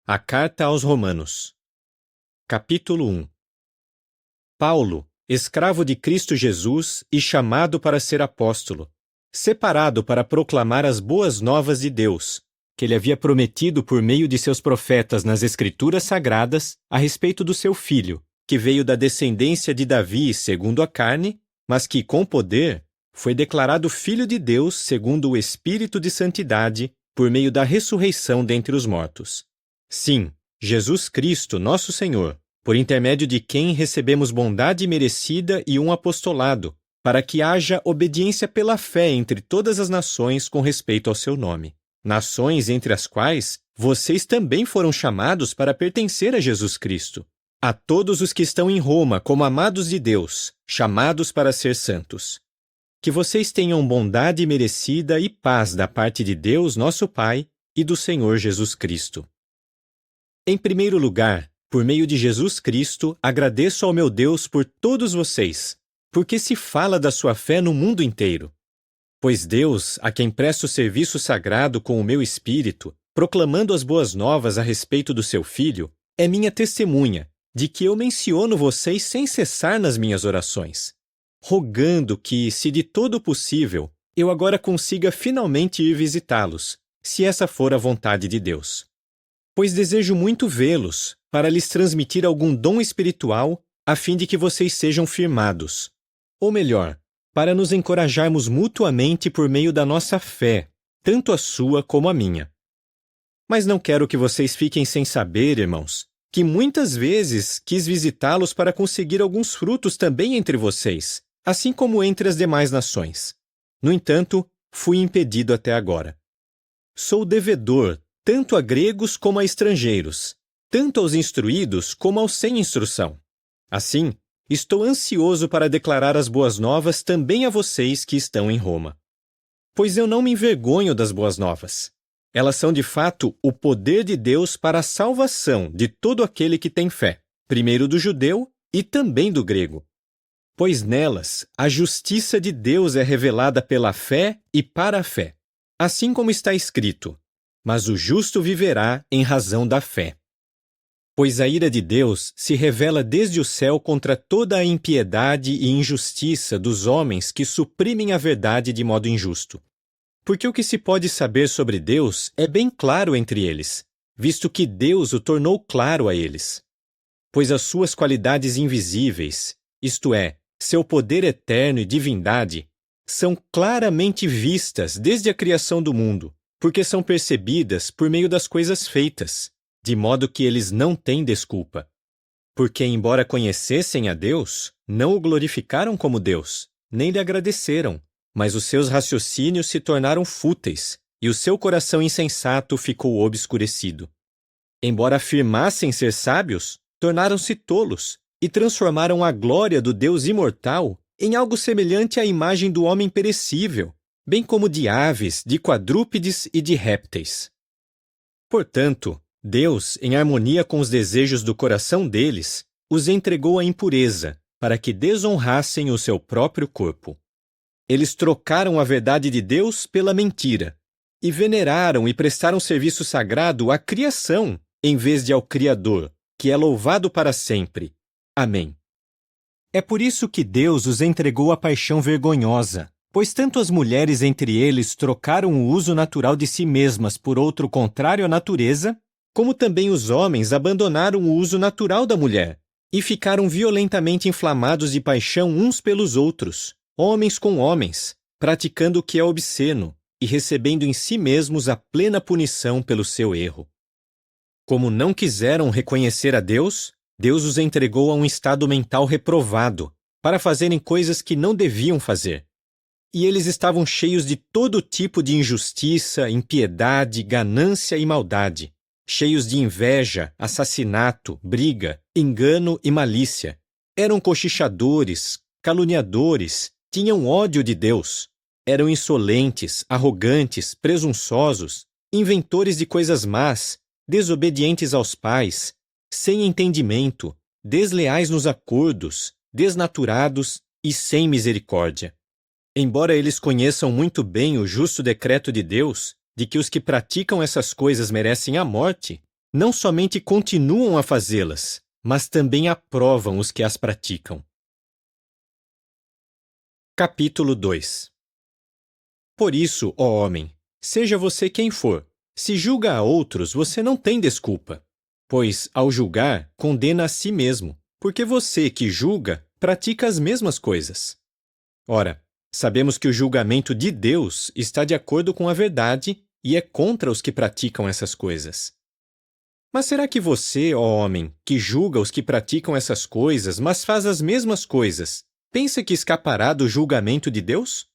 A Carta aos Romanos. Capítulo 1. Paulo, escravo de Cristo Jesus e chamado para ser apóstolo, separado para proclamar as boas novas de Deus, que ele havia prometido por meio de seus profetas nas Escrituras Sagradas a respeito do seu filho, que veio da descendência de Davi segundo a carne, mas que, com poder, foi declarado Filho de Deus segundo o Espírito de Santidade, por meio da ressurreição dentre os mortos. Sim, Jesus Cristo, nosso Senhor, por intermédio de quem recebemos bondade merecida e um apostolado, para que haja obediência pela fé entre todas as nações com respeito ao seu nome. Nações entre as quais vocês também foram chamados para pertencer a Jesus Cristo. A todos os que estão em Roma como amados de Deus, chamados para ser santos. Que vocês tenham bondade merecida e paz da parte de Deus, nosso Pai, e do Senhor Jesus Cristo. Em primeiro lugar, por meio de Jesus Cristo, agradeço ao meu Deus por todos vocês, porque se fala da sua fé no mundo inteiro. Pois Deus, a quem presto serviço sagrado com o meu espírito, proclamando as boas novas a respeito do seu Filho, é minha testemunha, de que eu menciono vocês sem cessar nas minhas orações, rogando que, se de todo possível, eu agora consiga finalmente ir visitá-los, se essa for a vontade de Deus. Pois desejo muito vê-los, para lhes transmitir algum dom espiritual, a fim de que vocês sejam firmados. Ou melhor, para nos encorajarmos mutuamente por meio da nossa fé, tanto a sua como a minha. Mas não quero que vocês fiquem sem saber, irmãos, que muitas vezes quis visitá-los para conseguir alguns frutos também entre vocês, assim como entre as demais nações. No entanto, fui impedido até agora. Sou devedor tanto a gregos como a estrangeiros, tanto aos instruídos como aos sem instrução. Assim, estou ansioso para declarar as boas novas também a vocês que estão em Roma. Pois eu não me envergonho das boas novas. Elas são de fato o poder de Deus para a salvação de todo aquele que tem fé, primeiro do judeu e também do grego. Pois nelas a justiça de Deus é revelada pela fé e para a fé, assim como está escrito: mas o justo viverá em razão da fé. Pois a ira de Deus se revela desde o céu contra toda a impiedade e injustiça dos homens que suprimem a verdade de modo injusto. Porque o que se pode saber sobre Deus é bem claro entre eles, visto que Deus o tornou claro a eles. Pois as suas qualidades invisíveis, isto é, seu poder eterno e divindade, são claramente vistas desde a criação do mundo, porque são percebidas por meio das coisas feitas, de modo que eles não têm desculpa. Porque, embora conhecessem a Deus, não o glorificaram como Deus, nem lhe agradeceram, mas os seus raciocínios se tornaram fúteis, e o seu coração insensato ficou obscurecido. Embora afirmassem ser sábios, tornaram-se tolos, e transformaram a glória do Deus imortal em algo semelhante à imagem do homem perecível, bem como de aves, de quadrúpedes e de répteis. Portanto, Deus, em harmonia com os desejos do coração deles, os entregou à impureza, para que desonrassem o seu próprio corpo. Eles trocaram a verdade de Deus pela mentira, e veneraram e prestaram serviço sagrado à criação, em vez de ao Criador, que é louvado para sempre. Amém. É por isso que Deus os entregou à paixão vergonhosa, pois tanto as mulheres entre eles trocaram o uso natural de si mesmas por outro contrário à natureza, como também os homens abandonaram o uso natural da mulher, e ficaram violentamente inflamados de paixão uns pelos outros, homens com homens, praticando o que é obsceno, e recebendo em si mesmos a plena punição pelo seu erro. Como não quiseram reconhecer a Deus, Deus os entregou a um estado mental reprovado, para fazerem coisas que não deviam fazer. E eles estavam cheios de todo tipo de injustiça, impiedade, ganância e maldade, cheios de inveja, assassinato, briga, engano e malícia. Eram cochichadores, caluniadores, tinham ódio de Deus. Eram insolentes, arrogantes, presunçosos, inventores de coisas más, desobedientes aos pais, sem entendimento, desleais nos acordos, desnaturados e sem misericórdia. Embora eles conheçam muito bem o justo decreto de Deus, de que os que praticam essas coisas merecem a morte, não somente continuam a fazê-las, mas também aprovam os que as praticam. Capítulo 2. Por isso, ó homem, seja você quem for, se julga a outros, você não tem desculpa, pois, ao julgar, condena a si mesmo, porque você que julga pratica as mesmas coisas. Ora, sabemos que o julgamento de Deus está de acordo com a verdade e é contra os que praticam essas coisas. Mas será que você, ó homem, que julga os que praticam essas coisas, mas faz as mesmas coisas, pensa que escapará do julgamento de Deus?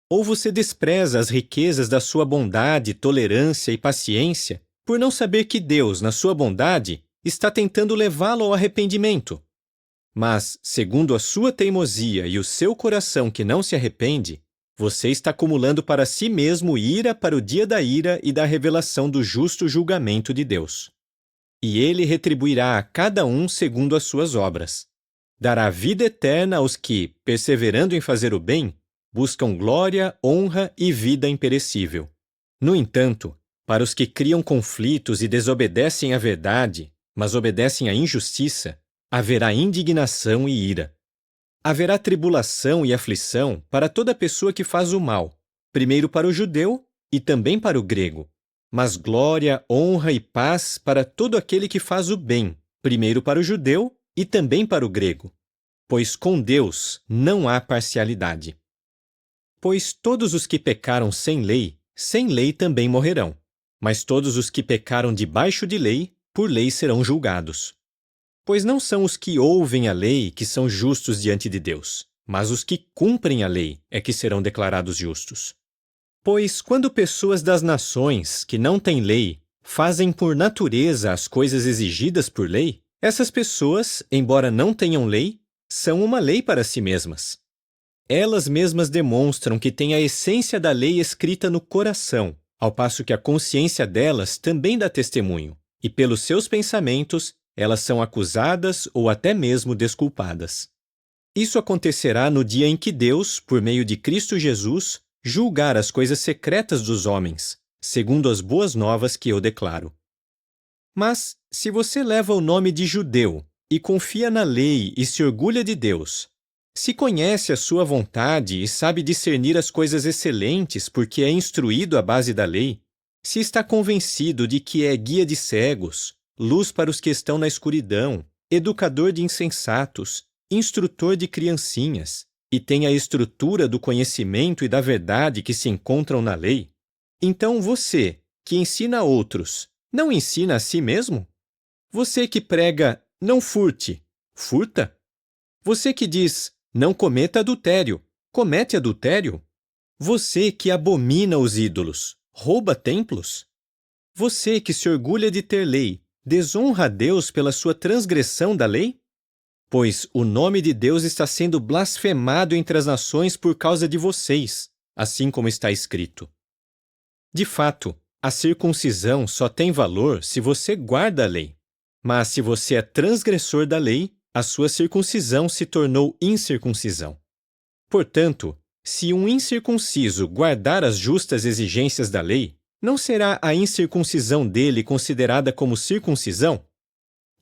Ou você despreza as riquezas da sua bondade, tolerância e paciência, por não saber que Deus, na sua bondade, está tentando levá-lo ao arrependimento? Mas, segundo a sua teimosia e o seu coração que não se arrepende, você está acumulando para si mesmo ira para o dia da ira e da revelação do justo julgamento de Deus. E ele retribuirá a cada um segundo as suas obras. Dará vida eterna aos que, perseverando em fazer o bem, buscam glória, honra e vida imperecível. No entanto, para os que criam conflitos e desobedecem à verdade, mas obedecem à injustiça, haverá indignação e ira. Haverá tribulação e aflição para toda pessoa que faz o mal, primeiro para o judeu e também para o grego, mas glória, honra e paz para todo aquele que faz o bem, primeiro para o judeu e também para o grego, pois com Deus não há parcialidade. Pois todos os que pecaram sem lei também morrerão, mas todos os que pecaram debaixo de lei, por lei serão julgados. Pois não são os que ouvem a lei que são justos diante de Deus, mas os que cumprem a lei é que serão declarados justos. Pois quando pessoas das nações, que não têm lei, fazem por natureza as coisas exigidas por lei, essas pessoas, embora não tenham lei, são uma lei para si mesmas. Elas mesmas demonstram que têm a essência da lei escrita no coração, ao passo que a consciência delas também dá testemunho, e pelos seus pensamentos, elas são acusadas ou até mesmo desculpadas. Isso acontecerá no dia em que Deus, por meio de Cristo Jesus, julgar as coisas secretas dos homens, segundo as boas novas que eu declaro. Mas, se você leva o nome de judeu e confia na lei e se orgulha de Deus, se conhece a sua vontade e sabe discernir as coisas excelentes porque é instruído à base da lei, se está convencido de que é guia de cegos, luz para os que estão na escuridão, educador de insensatos, instrutor de criancinhas, e tem a estrutura do conhecimento e da verdade que se encontram na lei, então você, que ensina a outros, não ensina a si mesmo? Você que prega, não furte, furta? Você que diz, não cometa adultério, comete adultério? Você que abomina os ídolos, rouba templos? Você que se orgulha de ter lei, desonra a Deus pela sua transgressão da lei? Pois o nome de Deus está sendo blasfemado entre as nações por causa de vocês, assim como está escrito. De fato, a circuncisão só tem valor se você guarda a lei. Mas se você é transgressor da lei, a sua circuncisão se tornou incircuncisão. Portanto, se um incircunciso guardar as justas exigências da lei, não será a incircuncisão dele considerada como circuncisão?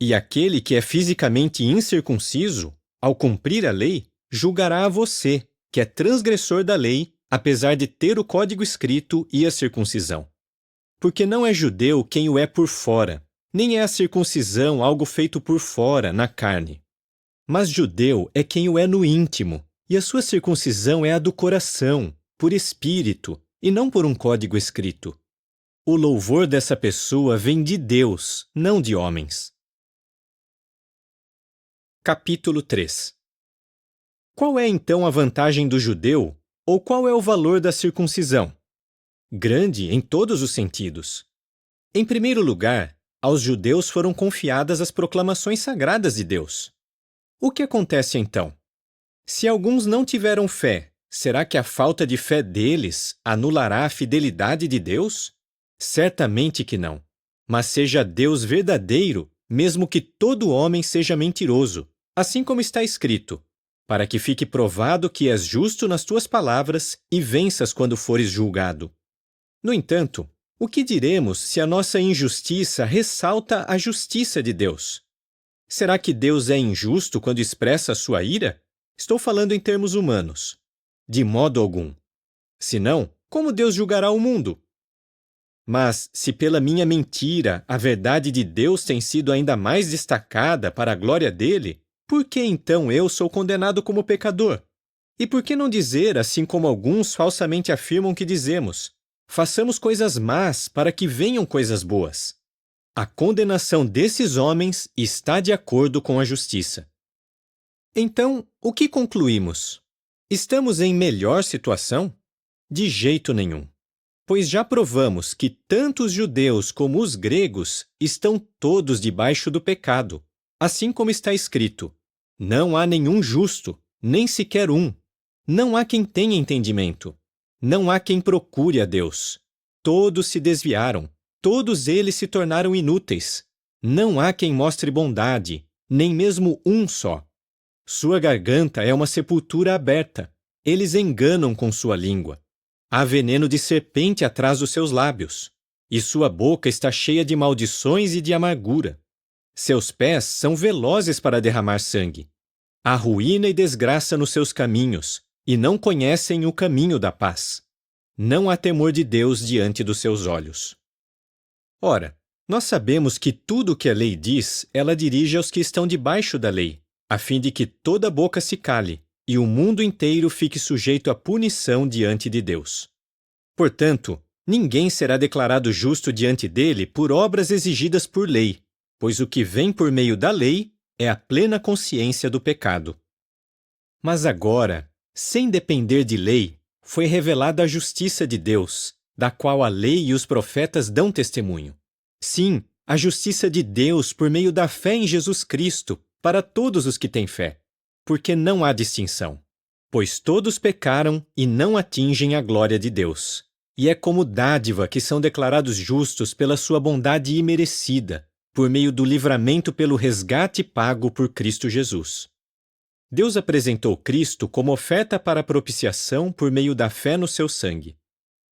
E aquele que é fisicamente incircunciso, ao cumprir a lei, julgará a você, que é transgressor da lei, apesar de ter o código escrito e a circuncisão. Porque não é judeu quem o é por fora, nem é a circuncisão algo feito por fora, na carne. Mas judeu é quem o é no íntimo, e a sua circuncisão é a do coração, por espírito, e não por um código escrito. O louvor dessa pessoa vem de Deus, não de homens. Capítulo 3. Qual é então a vantagem do judeu, ou qual é o valor da circuncisão? Grande em todos os sentidos. Em primeiro lugar, aos judeus foram confiadas as proclamações sagradas de Deus. O que acontece então? Se alguns não tiveram fé, será que a falta de fé deles anulará a fidelidade de Deus? Certamente que não. Mas seja Deus verdadeiro, mesmo que todo homem seja mentiroso, assim como está escrito, para que fique provado que és justo nas tuas palavras e venças quando fores julgado. No entanto, O que diremos se a nossa injustiça ressalta a justiça de Deus? Será que Deus é injusto quando expressa a sua ira? Estou falando em termos humanos. De modo algum. Senão, como Deus julgará o mundo? Mas, se pela minha mentira a verdade de Deus tem sido ainda mais destacada para a glória dele, por que então eu sou condenado como pecador? E por que não dizer, assim como alguns falsamente afirmam que dizemos, façamos coisas más para que venham coisas boas? A condenação desses homens está de acordo com a justiça. Então, o que concluímos? Estamos em melhor situação? De jeito nenhum. Pois já provamos que tanto os judeus como os gregos estão todos debaixo do pecado, assim como está escrito: não há nenhum justo, nem sequer um. Não há quem tenha entendimento. Não há quem procure a Deus. Todos se desviaram. Todos eles se tornaram inúteis. Não há quem mostre bondade, nem mesmo um só. Sua garganta é uma sepultura aberta. Eles enganam com sua língua. Há veneno de serpente atrás dos seus lábios, e sua boca está cheia de maldições e de amargura. Seus pés são velozes para derramar sangue. Há ruína e desgraça nos seus caminhos, e não conhecem o caminho da paz. Não há temor de Deus diante dos seus olhos. Ora, nós sabemos que tudo o que a lei diz, ela dirige aos que estão debaixo da lei, a fim de que toda boca se cale, e o mundo inteiro fique sujeito à punição diante de Deus. Portanto, ninguém será declarado justo diante dele por obras exigidas por lei, pois o que vem por meio da lei é a plena consciência do pecado. Mas agora, sem depender de lei, foi revelada a justiça de Deus, da qual a lei e os profetas dão testemunho. Sim, a justiça de Deus por meio da fé em Jesus Cristo, para todos os que têm fé. Porque não há distinção. Pois todos pecaram e não atingem a glória de Deus. E é como dádiva que são declarados justos pela sua bondade imerecida, por meio do livramento pelo resgate pago por Cristo Jesus. Deus apresentou Cristo como oferta para a propiciação por meio da fé no seu sangue.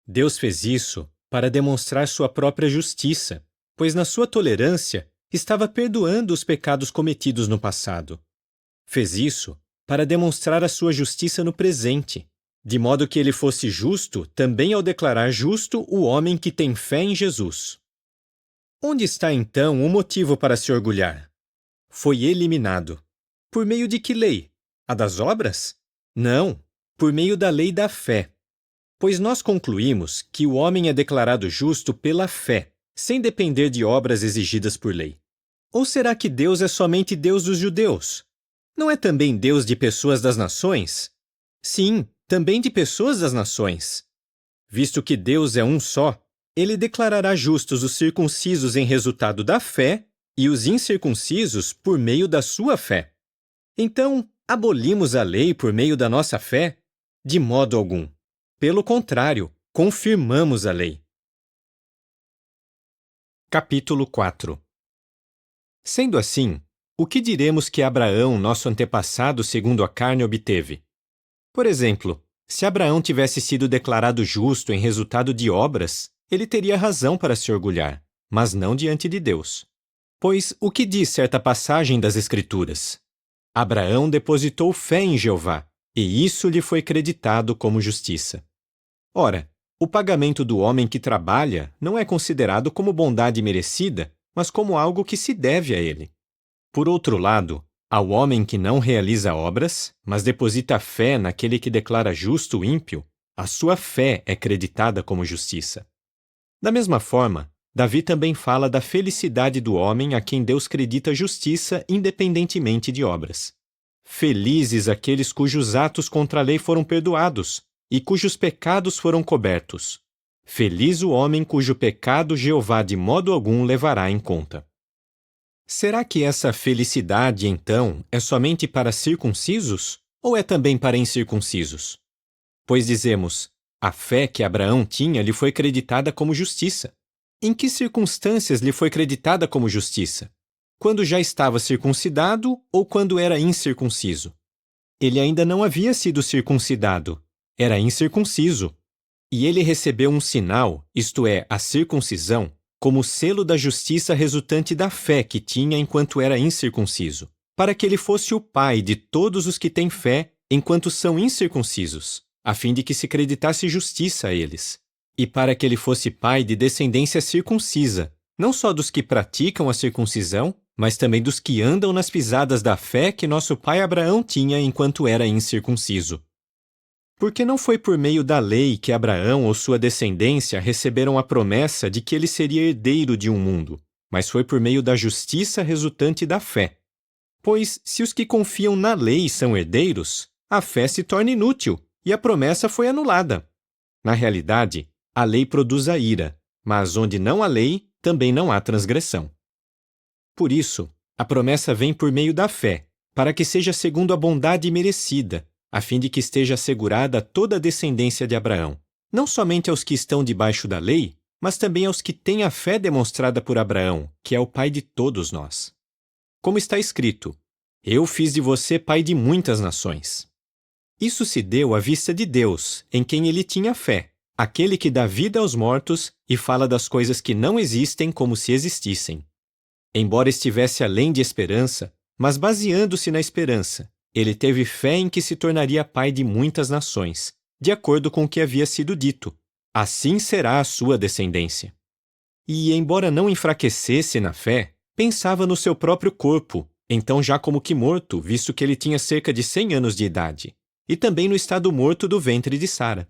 Deus fez isso para demonstrar sua própria justiça, pois na sua tolerância estava perdoando os pecados cometidos no passado. Fez isso para demonstrar a sua justiça no presente, de modo que ele fosse justo também ao declarar justo o homem que tem fé em Jesus. Onde está então o motivo para se orgulhar? Foi eliminado. Por meio de que lei? A das obras? Não, por meio da lei da fé. Pois nós concluímos que o homem é declarado justo pela fé, sem depender de obras exigidas por lei. Ou será que Deus é somente Deus dos judeus? Não é também Deus de pessoas das nações? Sim, também de pessoas das nações. Visto que Deus é um só, ele declarará justos os circuncisos em resultado da fé e os incircuncisos por meio da sua fé. Então, abolimos a lei por meio da nossa fé? De modo algum. Pelo contrário, confirmamos a lei. Capítulo 4. Sendo assim, o que diremos que Abraão, nosso antepassado segundo a carne, obteve? Por exemplo, se Abraão tivesse sido declarado justo em resultado de obras, ele teria razão para se orgulhar, mas não diante de Deus. Pois o que diz certa passagem das Escrituras? Abraão depositou fé em Jeová, e isso lhe foi creditado como justiça. Ora, o pagamento do homem que trabalha não é considerado como bondade merecida, mas como algo que se deve a ele. Por outro lado, ao homem que não realiza obras, mas deposita fé naquele que declara justo o ímpio, a sua fé é creditada como justiça. Da mesma forma, Davi também fala da felicidade do homem a quem Deus credita justiça independentemente de obras. Felizes aqueles cujos atos contra a lei foram perdoados e cujos pecados foram cobertos. Feliz o homem cujo pecado Jeová de modo algum levará em conta. Será que essa felicidade, então, é somente para circuncisos ou é também para incircuncisos? Pois dizemos, a fé que Abraão tinha lhe foi creditada como justiça. Em que circunstâncias lhe foi creditada como justiça? Quando já estava circuncidado ou quando era incircunciso? Ele ainda não havia sido circuncidado, era incircunciso. E ele recebeu um sinal, isto é, a circuncisão, como selo da justiça resultante da fé que tinha enquanto era incircunciso, para que ele fosse o pai de todos os que têm fé enquanto são incircuncisos, a fim de que se acreditasse justiça a eles, e para que ele fosse pai de descendência circuncisa, não só dos que praticam a circuncisão, mas também dos que andam nas pisadas da fé que nosso pai Abraão tinha enquanto era incircunciso. Porque não foi por meio da lei que Abraão ou sua descendência receberam a promessa de que ele seria herdeiro de um mundo, mas foi por meio da justiça resultante da fé. Pois, se os que confiam na lei são herdeiros, a fé se torna inútil e a promessa foi anulada. Na realidade, a lei produz a ira, mas onde não há lei, também não há transgressão. Por isso, a promessa vem por meio da fé, para que seja segundo a bondade merecida, a fim de que esteja assegurada toda a descendência de Abraão, não somente aos que estão debaixo da lei, mas também aos que têm a fé demonstrada por Abraão, que é o pai de todos nós. Como está escrito: Eu fiz de você pai de muitas nações. Isso se deu à vista de Deus, em quem ele tinha fé, aquele que dá vida aos mortos e fala das coisas que não existem como se existissem. Embora estivesse além de esperança, mas baseando-se na esperança, ele teve fé em que se tornaria pai de muitas nações, de acordo com o que havia sido dito: assim será a sua descendência. E, embora não enfraquecesse na fé, pensava no seu próprio corpo, então já como que morto, visto que ele tinha cerca de 100 anos de idade, e também no estado morto do ventre de Sara.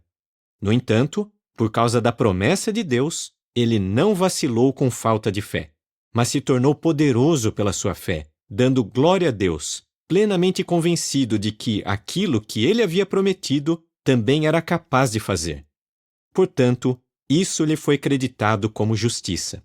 No entanto, por causa da promessa de Deus, ele não vacilou com falta de fé, mas se tornou poderoso pela sua fé, dando glória a Deus, plenamente convencido de que aquilo que ele havia prometido também era capaz de fazer. Portanto, isso lhe foi creditado como justiça.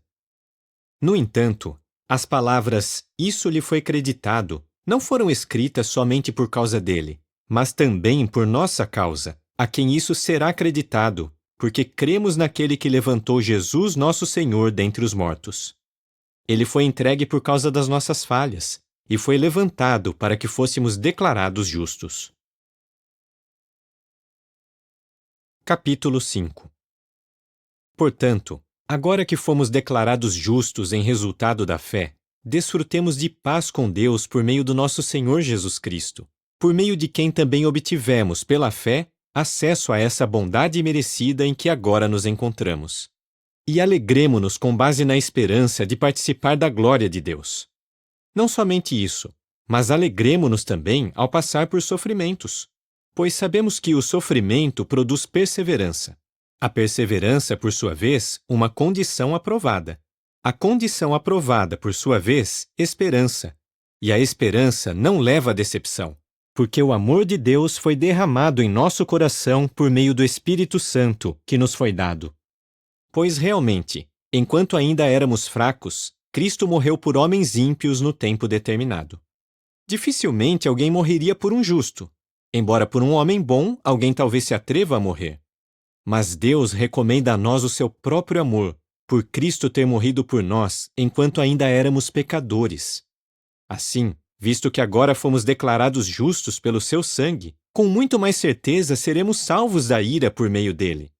No entanto, as palavras "isso lhe foi creditado" não foram escritas somente por causa dele, mas também por nossa causa, a quem isso será creditado, porque cremos naquele que levantou Jesus nosso Senhor dentre os mortos. Ele foi entregue por causa das nossas falhas, e foi levantado para que fôssemos declarados justos. Capítulo 5. Portanto, agora que fomos declarados justos em resultado da fé, desfrutemos de paz com Deus por meio do nosso Senhor Jesus Cristo, por meio de quem também obtivemos, pela fé, acesso a essa bondade merecida em que agora nos encontramos. E alegremo-nos com base na esperança de participar da glória de Deus. Não somente isso, mas alegremo-nos também ao passar por sofrimentos, pois sabemos que o sofrimento produz perseverança. A perseverança, por sua vez, uma condição aprovada. A condição aprovada, por sua vez, esperança. E a esperança não leva à decepção, porque o amor de Deus foi derramado em nosso coração por meio do Espírito Santo que nos foi dado. Pois realmente, enquanto ainda éramos fracos, Cristo morreu por homens ímpios no tempo determinado. Dificilmente alguém morreria por um justo, embora por um homem bom alguém talvez se atreva a morrer. Mas Deus recomenda a nós o seu próprio amor, por Cristo ter morrido por nós enquanto ainda éramos pecadores. Assim, visto que agora fomos declarados justos pelo seu sangue, com muito mais certeza seremos salvos da ira por meio dele.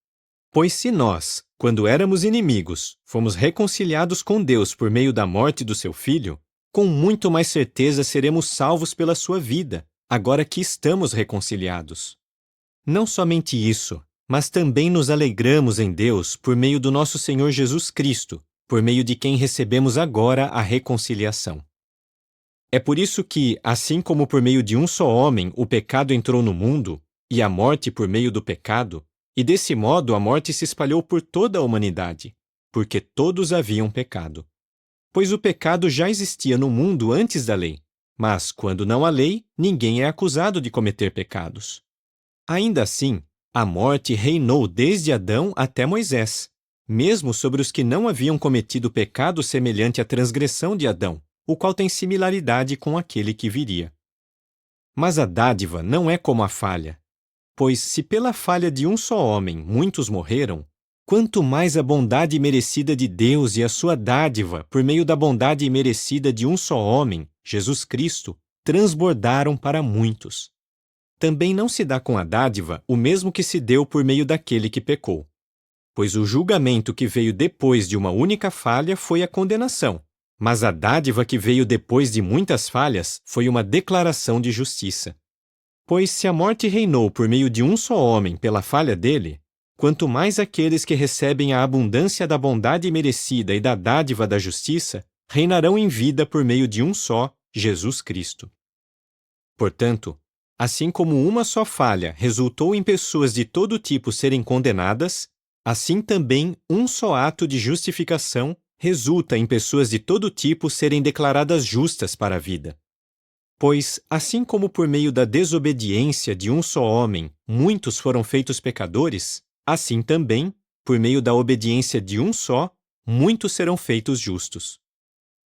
Pois se nós, quando éramos inimigos, fomos reconciliados com Deus por meio da morte do seu Filho, com muito mais certeza seremos salvos pela sua vida, agora que estamos reconciliados. Não somente isso, mas também nos alegramos em Deus por meio do nosso Senhor Jesus Cristo, por meio de quem recebemos agora a reconciliação. É por isso que, assim como por meio de um só homem o pecado entrou no mundo, e a morte por meio do pecado, e desse modo a morte se espalhou por toda a humanidade, porque todos haviam pecado. Pois o pecado já existia no mundo antes da lei, mas, quando não há lei, ninguém é acusado de cometer pecados. Ainda assim, a morte reinou desde Adão até Moisés, mesmo sobre os que não haviam cometido pecado semelhante à transgressão de Adão, o qual tem similaridade com aquele que viria. Mas a dádiva não é como a falha. Pois se pela falha de um só homem muitos morreram, quanto mais a bondade merecida de Deus e a sua dádiva, por meio da bondade merecida de um só homem, Jesus Cristo, transbordaram para muitos. Também não se dá com a dádiva o mesmo que se deu por meio daquele que pecou. pois o julgamento que veio depois de uma única falha foi a condenação, mas a dádiva que veio depois de muitas falhas foi uma declaração de justiça. Pois se a morte reinou por meio de um só homem pela falha dele, quanto mais aqueles que recebem a abundância da bondade merecida e da dádiva da justiça reinarão em vida por meio de um só, Jesus Cristo. Portanto, assim como uma só falha resultou em pessoas de todo tipo serem condenadas, assim também um só ato de justificação resulta em pessoas de todo tipo serem declaradas justas para a vida. Pois, assim como por meio da desobediência de um só homem muitos foram feitos pecadores, assim também, por meio da obediência de um só, muitos serão feitos justos.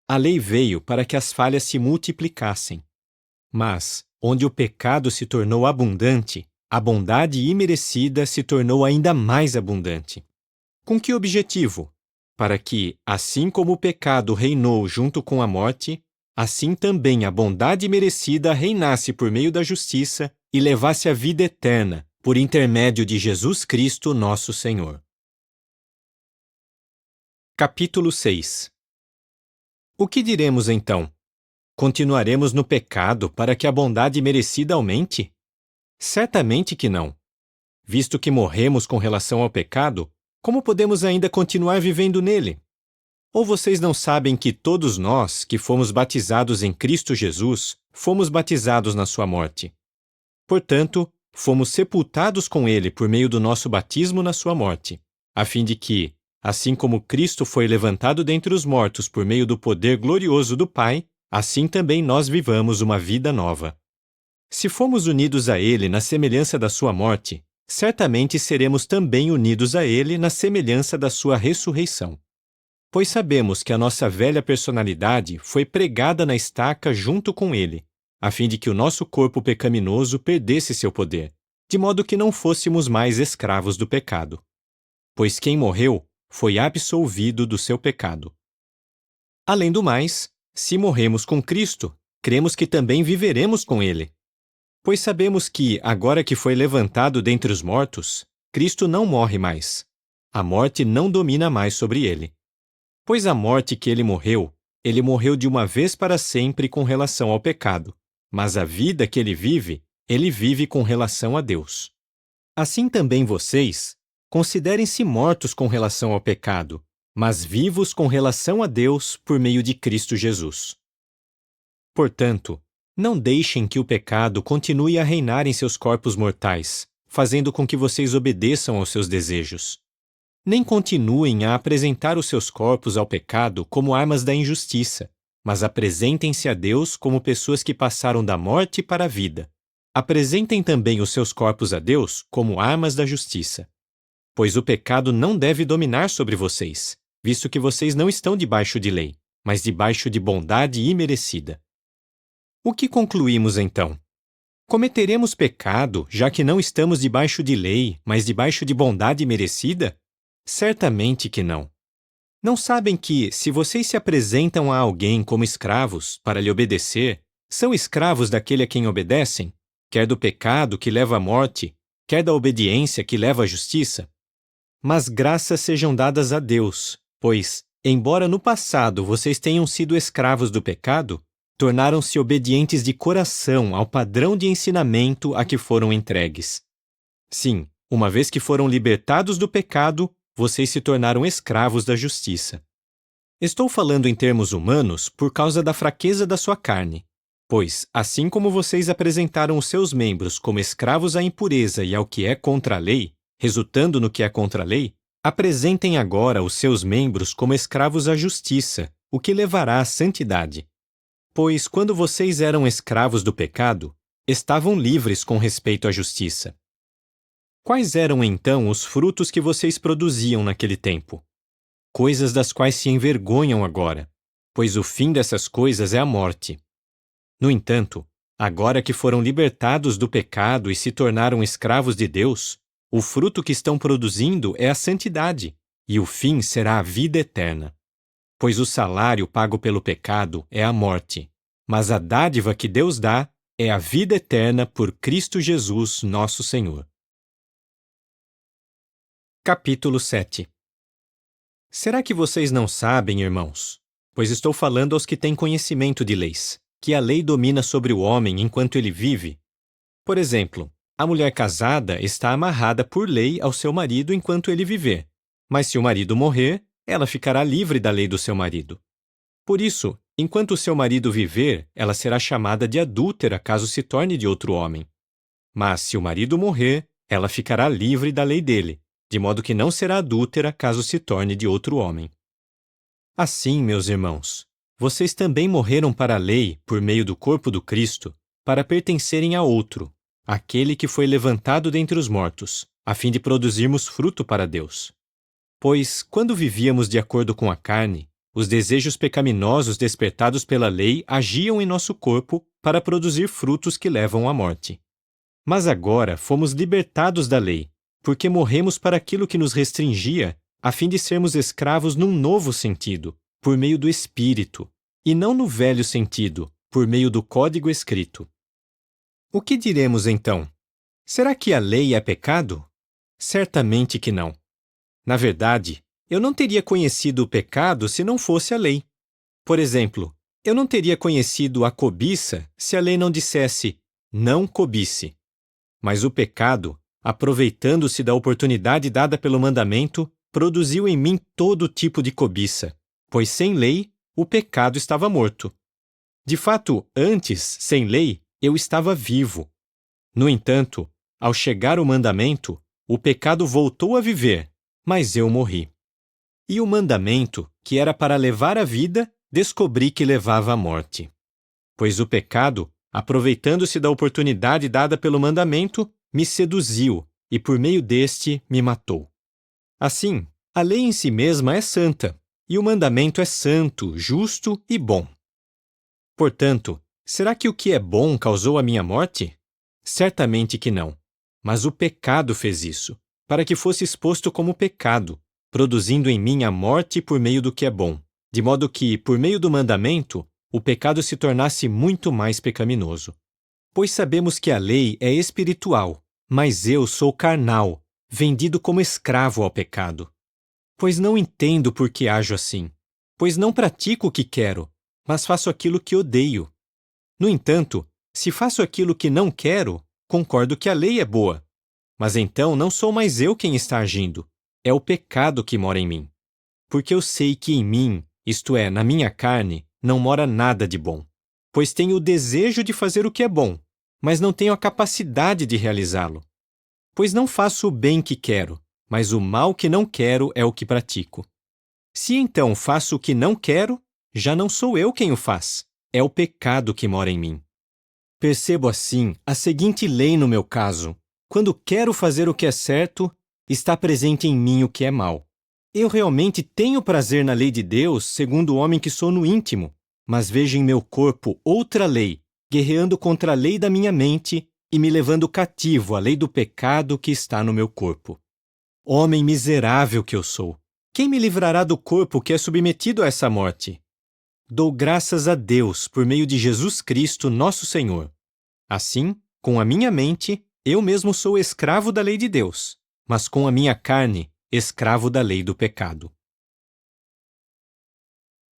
A lei veio para que as falhas se multiplicassem. Mas, onde o pecado se tornou abundante, a bondade imerecida se tornou ainda mais abundante. Com que objetivo? Para que, assim como o pecado reinou junto com a morte, assim também a bondade merecida reinasse por meio da justiça e levasse a vida eterna, por intermédio de Jesus Cristo, nosso Senhor. Capítulo 6. O que diremos então? Continuaremos no pecado para que a bondade merecida aumente? Certamente que não. Visto que morremos com relação ao pecado, como podemos ainda continuar vivendo nele? Ou vocês não sabem que todos nós, que fomos batizados em Cristo Jesus, fomos batizados na sua morte? Portanto, fomos sepultados com ele por meio do nosso batismo na sua morte, a fim de que, assim como Cristo foi levantado dentre os mortos por meio do poder glorioso do Pai, assim também nós vivamos uma vida nova. Se fomos unidos a ele na semelhança da sua morte, certamente seremos também unidos a ele na semelhança da sua ressurreição. Pois sabemos que a nossa velha personalidade foi pregada na estaca junto com ele, a fim de que o nosso corpo pecaminoso perdesse seu poder, de modo que não fôssemos mais escravos do pecado. Pois quem morreu foi absolvido do seu pecado. Além do mais, se morremos com Cristo, cremos que também viveremos com ele. Pois sabemos que, agora que foi levantado dentre os mortos, Cristo não morre mais. A morte não domina mais sobre ele. Pois a morte que ele morreu de uma vez para sempre com relação ao pecado, mas a vida que ele vive com relação a Deus. Assim também vocês, considerem-se mortos com relação ao pecado, mas vivos com relação a Deus por meio de Cristo Jesus. Portanto, não deixem que o pecado continue a reinar em seus corpos mortais, fazendo com que vocês obedeçam aos seus desejos. Nem continuem a apresentar os seus corpos ao pecado como armas da injustiça, mas apresentem-se a Deus como pessoas que passaram da morte para a vida. Apresentem também os seus corpos a Deus como armas da justiça. Pois o pecado não deve dominar sobre vocês, visto que vocês não estão debaixo de lei, mas debaixo de bondade imerecida. O que concluímos então? Cometeremos pecado, já que não estamos debaixo de lei, mas debaixo de bondade merecida? Certamente que não. Não sabem que, se vocês se apresentam a alguém como escravos para lhe obedecer, são escravos daquele a quem obedecem, quer do pecado que leva à morte, quer da obediência que leva à justiça? Mas graças sejam dadas a Deus, pois, embora no passado vocês tenham sido escravos do pecado, tornaram-se obedientes de coração ao padrão de ensinamento a que foram entregues. Sim, uma vez que foram libertados do pecado, vocês se tornaram escravos da justiça. Estou falando em termos humanos por causa da fraqueza da sua carne, pois, assim como vocês apresentaram os seus membros como escravos à impureza e ao que é contra a lei, resultando no que é contra a lei, apresentem agora os seus membros como escravos à justiça, o que levará à santidade. Pois, quando vocês eram escravos do pecado, estavam livres com respeito à justiça. Quais eram então os frutos que vocês produziam naquele tempo? Coisas das quais se envergonham agora, pois o fim dessas coisas é a morte. No entanto, agora que foram libertados do pecado e se tornaram escravos de Deus, o fruto que estão produzindo é a santidade, e o fim será a vida eterna. Pois o salário pago pelo pecado é a morte, mas a dádiva que Deus dá é a vida eterna por Cristo Jesus, nosso Senhor. Capítulo 7. Será que vocês não sabem, irmãos? Pois estou falando aos que têm conhecimento de leis, que a lei domina sobre o homem enquanto ele vive. Por exemplo, a mulher casada está amarrada por lei ao seu marido enquanto ele viver. Mas se o marido morrer, ela ficará livre da lei do seu marido. Por isso, enquanto o seu marido viver, ela será chamada de adúltera caso se torne de outro homem. Mas se o marido morrer, ela ficará livre da lei dele, de modo que não será adúltera caso se torne de outro homem. Assim, meus irmãos, vocês também morreram para a lei por meio do corpo do Cristo, para pertencerem a outro, aquele que foi levantado dentre os mortos, a fim de produzirmos fruto para Deus. Pois, quando vivíamos de acordo com a carne, os desejos pecaminosos despertados pela lei agiam em nosso corpo para produzir frutos que levam à morte. Mas agora fomos libertados da lei, porque morremos para aquilo que nos restringia, a fim de sermos escravos num novo sentido, por meio do Espírito, e não no velho sentido, por meio do código escrito. O que diremos então? Será que a lei é pecado? Certamente que não. Na verdade, eu não teria conhecido o pecado se não fosse a lei. Por exemplo, eu não teria conhecido a cobiça se a lei não dissesse não cobice. Mas o pecado, aproveitando-se da oportunidade dada pelo mandamento, produziu em mim todo tipo de cobiça, pois sem lei, o pecado estava morto. De fato, antes, sem lei, eu estava vivo. No entanto, ao chegar o mandamento, o pecado voltou a viver, mas eu morri. E o mandamento, que era para levar a vida, descobri que levava à morte. Pois o pecado, aproveitando-se da oportunidade dada pelo mandamento, me seduziu e por meio deste me matou. Assim, a lei em si mesma é santa, e o mandamento é santo, justo e bom. Portanto, será que o que é bom causou a minha morte? Certamente que não. Mas o pecado fez isso, para que fosse exposto como pecado, produzindo em mim a morte por meio do que é bom, de modo que, por meio do mandamento, o pecado se tornasse muito mais pecaminoso. Pois sabemos que a lei é espiritual, mas eu sou carnal, vendido como escravo ao pecado. Pois não entendo por que ajo assim, pois não pratico o que quero, mas faço aquilo que odeio. No entanto, se faço aquilo que não quero, concordo que a lei é boa. Mas então não sou mais eu quem está agindo, é o pecado que mora em mim. Porque eu sei que em mim, isto é, na minha carne, não mora nada de bom. Pois tenho o desejo de fazer o que é bom, mas não tenho a capacidade de realizá-lo. Pois não faço o bem que quero, mas o mal que não quero é o que pratico. Se então faço o que não quero, já não sou eu quem o faz, é o pecado que mora em mim. Percebo assim a seguinte lei no meu caso: quando quero fazer o que é certo, está presente em mim o que é mal. Eu realmente tenho prazer na lei de Deus, segundo o homem que sou no íntimo, mas vejo em meu corpo outra lei, guerreando contra a lei da minha mente e me levando cativo à lei do pecado que está no meu corpo. Homem miserável que eu sou! Quem me livrará do corpo que é submetido a essa morte? Dou graças a Deus por meio de Jesus Cristo, nosso Senhor. Assim, com a minha mente, eu mesmo sou escravo da lei de Deus, mas com a minha carne, escravo da lei do pecado.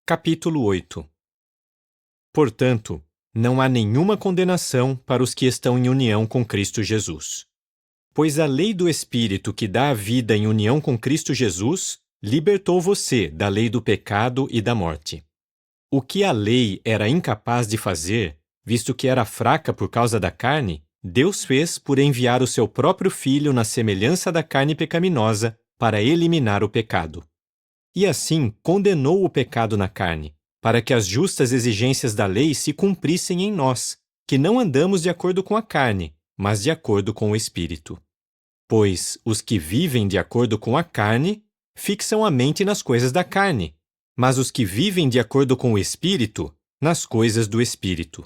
Capítulo 8. Portanto, não há nenhuma condenação para os que estão em união com Cristo Jesus. Pois a lei do Espírito que dá a vida em união com Cristo Jesus libertou você da lei do pecado e da morte. O que a lei era incapaz de fazer, visto que era fraca por causa da carne, Deus fez por enviar o seu próprio Filho na semelhança da carne pecaminosa para eliminar o pecado. E assim condenou o pecado na carne, para que as justas exigências da lei se cumprissem em nós, que não andamos de acordo com a carne, mas de acordo com o Espírito. Pois os que vivem de acordo com a carne fixam a mente nas coisas da carne, mas os que vivem de acordo com o Espírito, nas coisas do Espírito.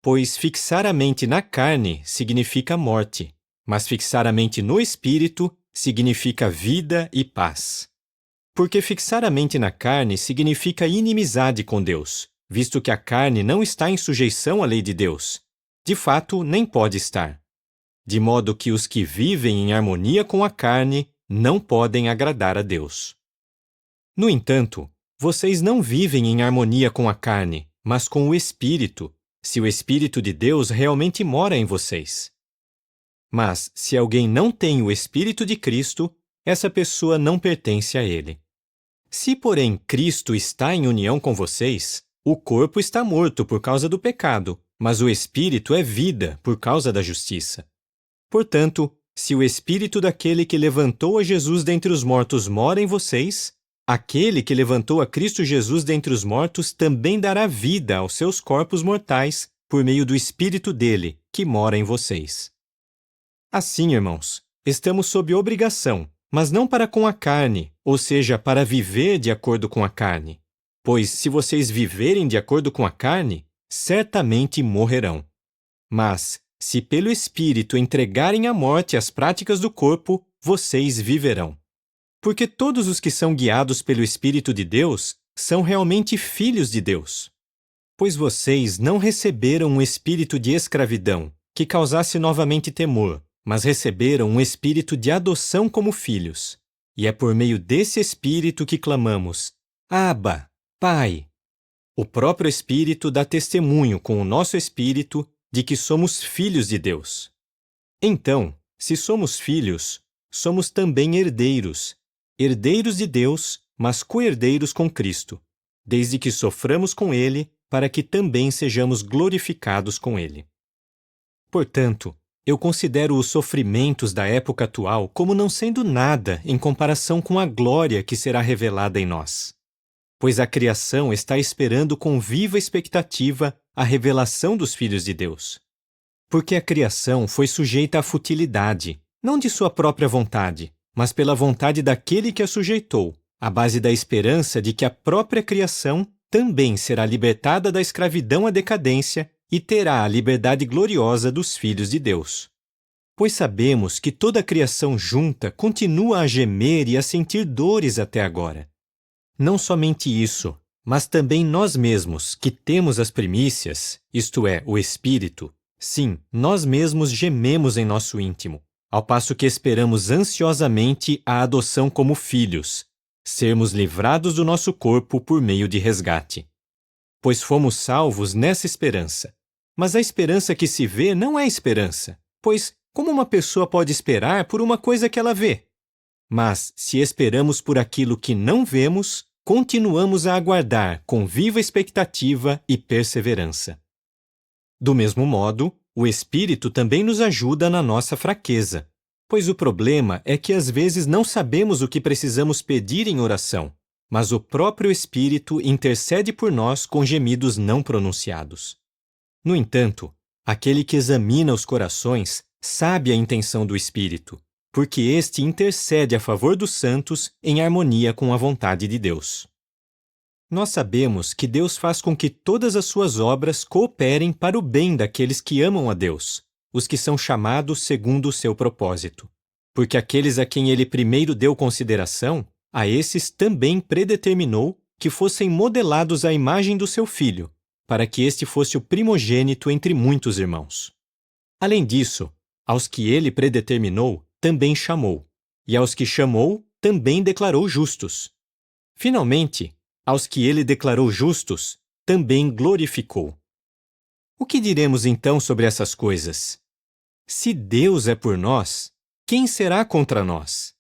Pois fixar a mente na carne significa morte, mas fixar a mente no Espírito significa vida e paz. Porque fixar a mente na carne significa inimizade com Deus, visto que a carne não está em sujeição à lei de Deus. De fato, nem pode estar. De modo que os que vivem em harmonia com a carne não podem agradar a Deus. No entanto, vocês não vivem em harmonia com a carne, mas com o Espírito, se o Espírito de Deus realmente mora em vocês. Mas, se alguém não tem o Espírito de Cristo, essa pessoa não pertence a ele. Se, porém, Cristo está em união com vocês, o corpo está morto por causa do pecado, mas o Espírito é vida por causa da justiça. Portanto, se o Espírito daquele que levantou a Jesus dentre os mortos mora em vocês, aquele que levantou a Cristo Jesus dentre os mortos também dará vida aos seus corpos mortais por meio do Espírito dele, que mora em vocês. Assim, irmãos, estamos sob obrigação, mas não para com a carne, ou seja, para viver de acordo com a carne. Pois, se vocês viverem de acordo com a carne, certamente morrerão. Mas, se pelo Espírito entregarem à morte as práticas do corpo, vocês viverão. Porque todos os que são guiados pelo Espírito de Deus são realmente filhos de Deus. Pois vocês não receberam um espírito de escravidão, que causasse novamente temor, mas receberam um espírito de adoção como filhos. E é por meio desse espírito que clamamos: Abba, Pai! O próprio Espírito dá testemunho com o nosso espírito de que somos filhos de Deus. Então, se somos filhos, somos também herdeiros, herdeiros de Deus, mas co-herdeiros com Cristo, desde que soframos com Ele, para que também sejamos glorificados com Ele. Portanto, eu considero os sofrimentos da época atual como não sendo nada em comparação com a glória que será revelada em nós. Pois a criação está esperando com viva expectativa a revelação dos filhos de Deus. Porque a criação foi sujeita à futilidade, não de sua própria vontade, mas pela vontade daquele que a sujeitou, à base da esperança de que a própria criação também será libertada da escravidão à decadência e terá a liberdade gloriosa dos filhos de Deus. Pois sabemos que toda a criação junta continua a gemer e a sentir dores até agora. Não somente isso, mas também nós mesmos, que temos as primícias, isto é, o Espírito, sim, nós mesmos gememos em nosso íntimo, ao passo que esperamos ansiosamente a adoção como filhos, sermos livrados do nosso corpo por meio de resgate. Pois fomos salvos nessa esperança. Mas a esperança que se vê não é esperança, pois como uma pessoa pode esperar por uma coisa que ela vê? Mas, se esperamos por aquilo que não vemos, continuamos a aguardar com viva expectativa e perseverança. Do mesmo modo, o Espírito também nos ajuda na nossa fraqueza, pois o problema é que às vezes não sabemos o que precisamos pedir em oração, mas o próprio Espírito intercede por nós com gemidos não pronunciados. No entanto, aquele que examina os corações sabe a intenção do Espírito, porque este intercede a favor dos santos em harmonia com a vontade de Deus. Nós sabemos que Deus faz com que todas as suas obras cooperem para o bem daqueles que amam a Deus, os que são chamados segundo o seu propósito. Porque aqueles a quem ele primeiro deu consideração, a esses também predeterminou que fossem modelados à imagem do seu Filho, para que este fosse o primogênito entre muitos irmãos. Além disso, aos que ele predeterminou, também chamou, e aos que chamou, também declarou justos. Finalmente, aos que ele declarou justos, também glorificou. O que diremos então sobre essas coisas? Se Deus é por nós, quem será contra nós?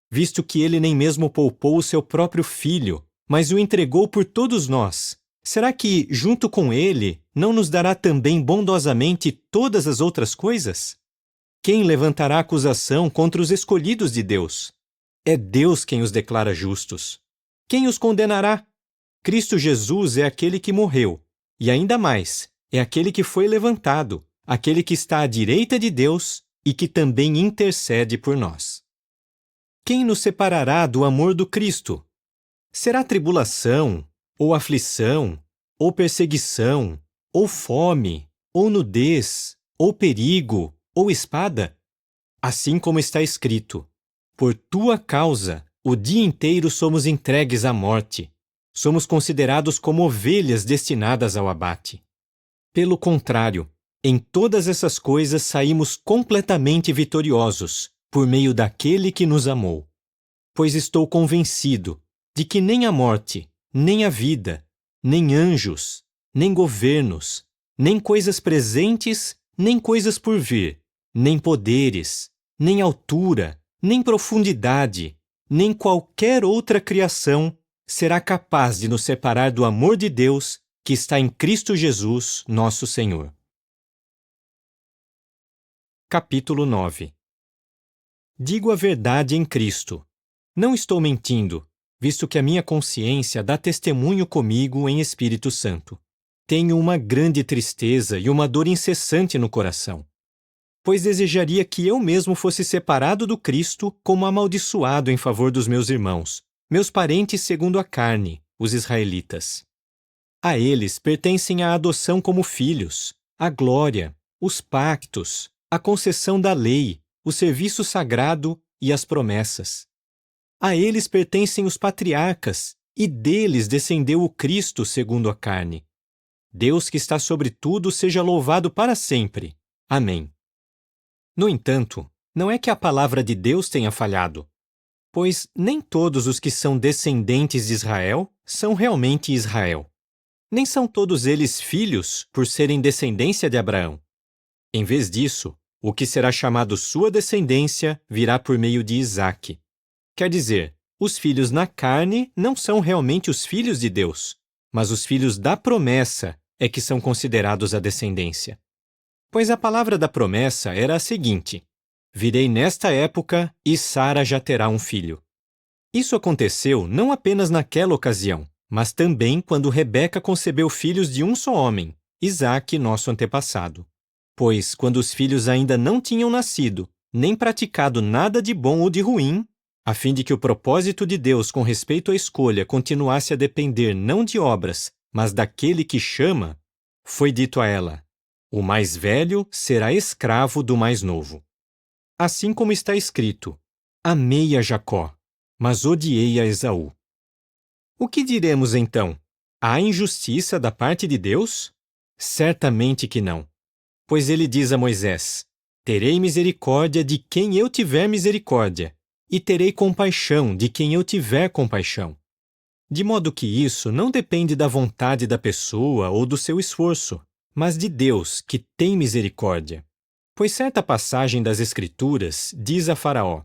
Visto que ele nem mesmo poupou o seu próprio Filho, mas o entregou por todos nós, será que, junto com ele, não nos dará também bondosamente todas as outras coisas? Quem levantará acusação contra os escolhidos de Deus? É Deus quem os declara justos. Quem os condenará? Cristo Jesus é aquele que morreu, e ainda mais, é aquele que foi levantado, aquele que está à direita de Deus e que também intercede por nós. Quem nos separará do amor do Cristo? Será tribulação, ou aflição, ou perseguição, ou fome, ou nudez, ou perigo, ou espada? Assim como está escrito: por tua causa, o dia inteiro somos entregues à morte. Somos considerados como ovelhas destinadas ao abate. Pelo contrário, em todas essas coisas saímos completamente vitoriosos, por meio daquele que nos amou. pois estou convencido de que nem a morte, nem a vida, nem anjos, nem governos, nem coisas presentes, nem coisas por vir, nem poderes, nem altura, nem profundidade, nem qualquer outra criação será capaz de nos separar do amor de Deus que está em Cristo Jesus, nosso Senhor. Capítulo 9. Digo a verdade em Cristo. Não estou mentindo, visto que a minha consciência dá testemunho comigo em Espírito Santo. Tenho uma grande tristeza e uma dor incessante no coração, pois desejaria que eu mesmo fosse separado do Cristo como amaldiçoado em favor dos meus irmãos, meus parentes segundo a carne, os israelitas. A eles pertencem a adoção como filhos, a glória, os pactos, a concessão da lei, o serviço sagrado e as promessas. A eles pertencem os patriarcas, e deles descendeu o Cristo segundo a carne. Deus que está sobre tudo seja louvado para sempre. Amém. No entanto, não é que a palavra de Deus tenha falhado, pois nem todos os que são descendentes de Israel são realmente Israel. Nem são todos eles filhos por serem descendência de Abraão. Em vez disso, o que será chamado sua descendência virá por meio de Isaque. Quer dizer, os filhos na carne não são realmente os filhos de Deus, mas os filhos da promessa é que são considerados a descendência. Pois a palavra da promessa era a seguinte: virei nesta época e Sara já terá um filho. Isso aconteceu não apenas naquela ocasião, mas também quando Rebeca concebeu filhos de um só homem, Isaque, nosso antepassado. Pois, quando os filhos ainda não tinham nascido, nem praticado nada de bom ou de ruim, a fim de que o propósito de Deus com respeito à escolha continuasse a depender não de obras, mas daquele que chama, foi dito a ela: o mais velho será escravo do mais novo. Assim como está escrito: amei a Jacó, mas odiei a Esaú. O que diremos então? Há injustiça da parte de Deus? Certamente que não. Pois ele diz a Moisés: terei misericórdia de quem eu tiver misericórdia, e terei compaixão de quem eu tiver compaixão. De modo que isso não depende da vontade da pessoa ou do seu esforço, mas de Deus, que tem misericórdia. Pois certa passagem das Escrituras diz a Faraó: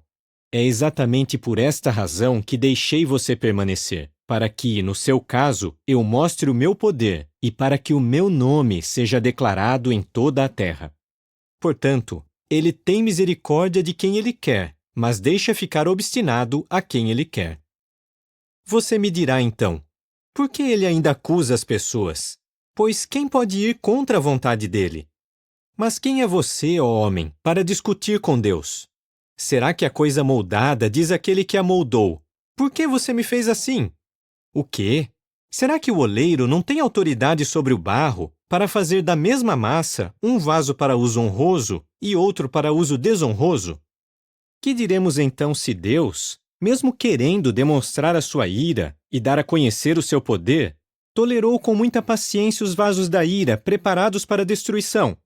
é exatamente por esta razão que deixei você permanecer, para que, no seu caso, eu mostre o meu poder e para que o meu nome seja declarado em toda a terra. Portanto, ele tem misericórdia de quem ele quer, mas deixa ficar obstinado a quem ele quer. Você me dirá então: por que ele ainda acusa as pessoas? Pois quem pode ir contra a vontade dele? Mas quem é você, ó homem, para discutir com Deus? Será que a coisa moldada diz àquele que a moldou: por que você me fez assim? O quê? Será que o oleiro não tem autoridade sobre o barro para fazer da mesma massa um vaso para uso honroso e outro para uso desonroso? Que diremos então se Deus, mesmo querendo demonstrar a sua ira e dar a conhecer o seu poder, tolerou com muita paciência os vasos da ira preparados para a destruição?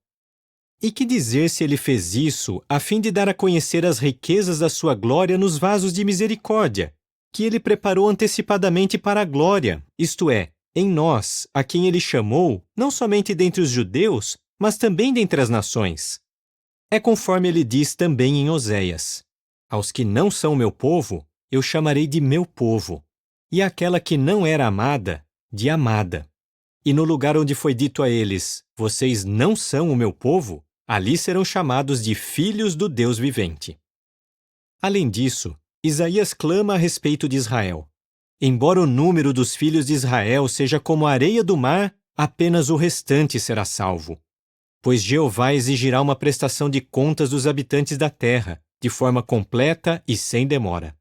E que dizer se ele fez isso a fim de dar a conhecer as riquezas da sua glória nos vasos de misericórdia, que ele preparou antecipadamente para a glória, isto é, em nós, a quem ele chamou, não somente dentre os judeus, mas também dentre as nações? É conforme ele diz também em Oséias: aos que não são meu povo, eu chamarei de meu povo, e aquela que não era amada, de amada. E no lugar onde foi dito a eles: vocês não são o meu povo, ali serão chamados de filhos do Deus vivente. Além disso, Isaías clama a respeito de Israel: embora o número dos filhos de Israel seja como a areia do mar, apenas o restante será salvo. Pois Jeová exigirá uma prestação de contas dos habitantes da terra, de forma completa e sem demora.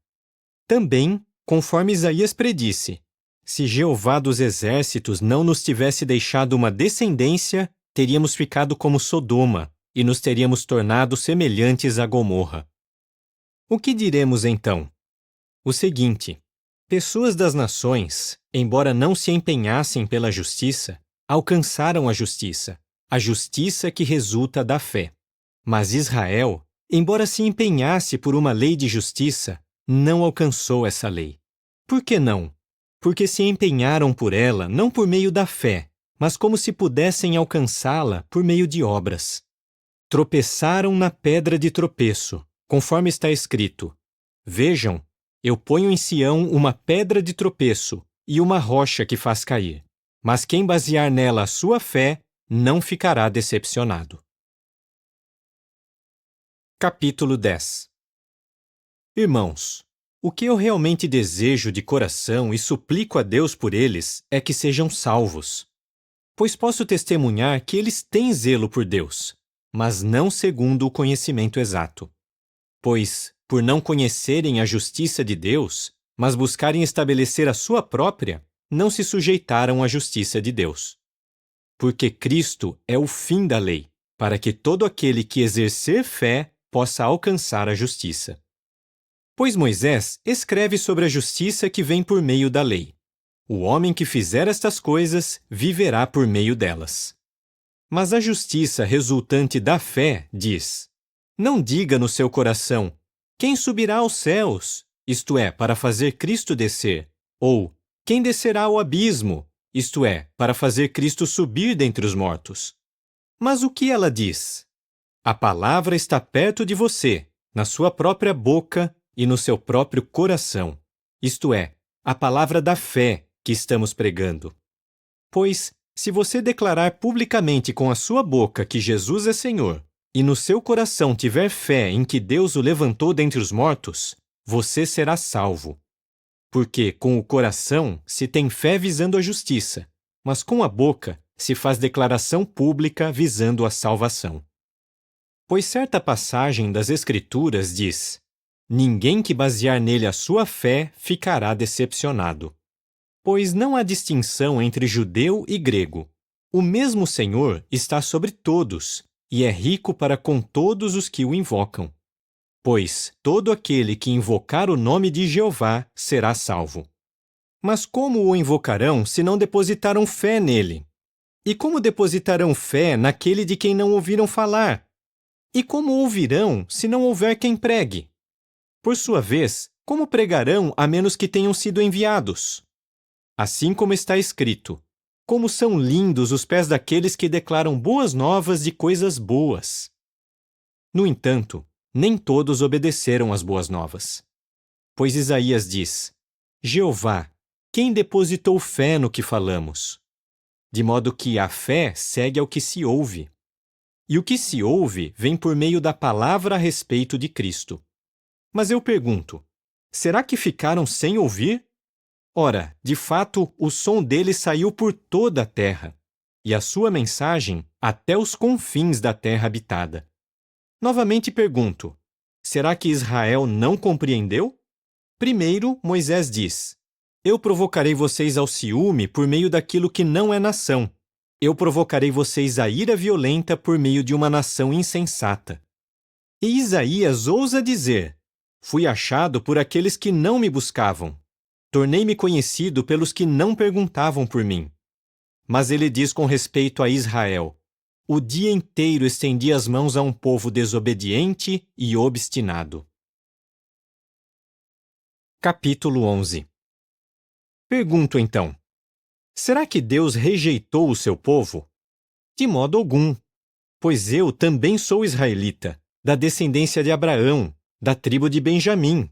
Também, conforme Isaías predisse, se Jeová dos exércitos não nos tivesse deixado uma descendência, teríamos ficado como Sodoma e nos teríamos tornado semelhantes a Gomorra. O que diremos então? O seguinte: pessoas das nações, embora não se empenhassem pela justiça, alcançaram a justiça que resulta da fé. Mas Israel, embora se empenhasse por uma lei de justiça, não alcançou essa lei. Por que não? Porque se empenharam por ela não por meio da fé, mas como se pudessem alcançá-la por meio de obras. Tropeçaram na pedra de tropeço, conforme está escrito: Vejam, eu ponho em Sião uma pedra de tropeço e uma rocha que faz cair. Mas quem basear nela a sua fé não ficará decepcionado. Capítulo 10. Irmãos, o que eu realmente desejo de coração e suplico a Deus por eles é que sejam salvos. Pois posso testemunhar que eles têm zelo por Deus, mas não segundo o conhecimento exato. Pois, por não conhecerem a justiça de Deus, mas buscarem estabelecer a sua própria, não se sujeitaram à justiça de Deus. Porque Cristo é o fim da lei, para que todo aquele que exercer fé possa alcançar a justiça. Pois Moisés escreve sobre a justiça que vem por meio da lei. O homem que fizer estas coisas viverá por meio delas. Mas a justiça resultante da fé diz: Não diga no seu coração: quem subirá aos céus, isto é, para fazer Cristo descer, ou quem descerá ao abismo, isto é, para fazer Cristo subir dentre os mortos. Mas o que ela diz? A palavra está perto de você, na sua própria boca e no seu próprio coração, isto é, a palavra da fé que estamos pregando. Pois, se você declarar publicamente com a sua boca que Jesus é Senhor, e no seu coração tiver fé em que Deus o levantou dentre os mortos, você será salvo. Porque com o coração se tem fé visando a justiça, mas com a boca se faz declaração pública visando a salvação. Pois certa passagem das Escrituras diz: Ninguém que basear nele a sua fé ficará decepcionado. Pois não há distinção entre judeu e grego. O mesmo Senhor está sobre todos, e é rico para com todos os que o invocam. Pois todo aquele que invocar o nome de Jeová será salvo. Mas como o invocarão se não depositaram fé nele? E como depositarão fé naquele de quem não ouviram falar? E como ouvirão se não houver quem pregue? Por sua vez, como pregarão a menos que tenham sido enviados? Assim como está escrito: Como são lindos os pés daqueles que declaram boas novas de coisas boas. No entanto, nem todos obedeceram às boas novas. Pois Isaías diz: Jeová, quem depositou fé no que falamos? De modo que a fé segue ao que se ouve. E o que se ouve vem por meio da palavra a respeito de Cristo. Mas eu pergunto: será que ficaram sem ouvir? Ora, de fato, o som dele saiu por toda a terra, e a sua mensagem até os confins da terra habitada. Novamente pergunto: será que Israel não compreendeu? Primeiro, Moisés diz: Eu provocarei vocês ao ciúme por meio daquilo que não é nação. Eu provocarei vocês à ira violenta por meio de uma nação insensata. E Isaías ousa dizer: Fui achado por aqueles que não me buscavam. Tornei-me conhecido pelos que não perguntavam por mim. Mas ele diz com respeito a Israel: O dia inteiro estendi as mãos a um povo desobediente e obstinado. Capítulo 11. Pergunto então: será que Deus rejeitou o seu povo? De modo algum, pois eu também sou israelita, da descendência de Abraão, da tribo de Benjamim.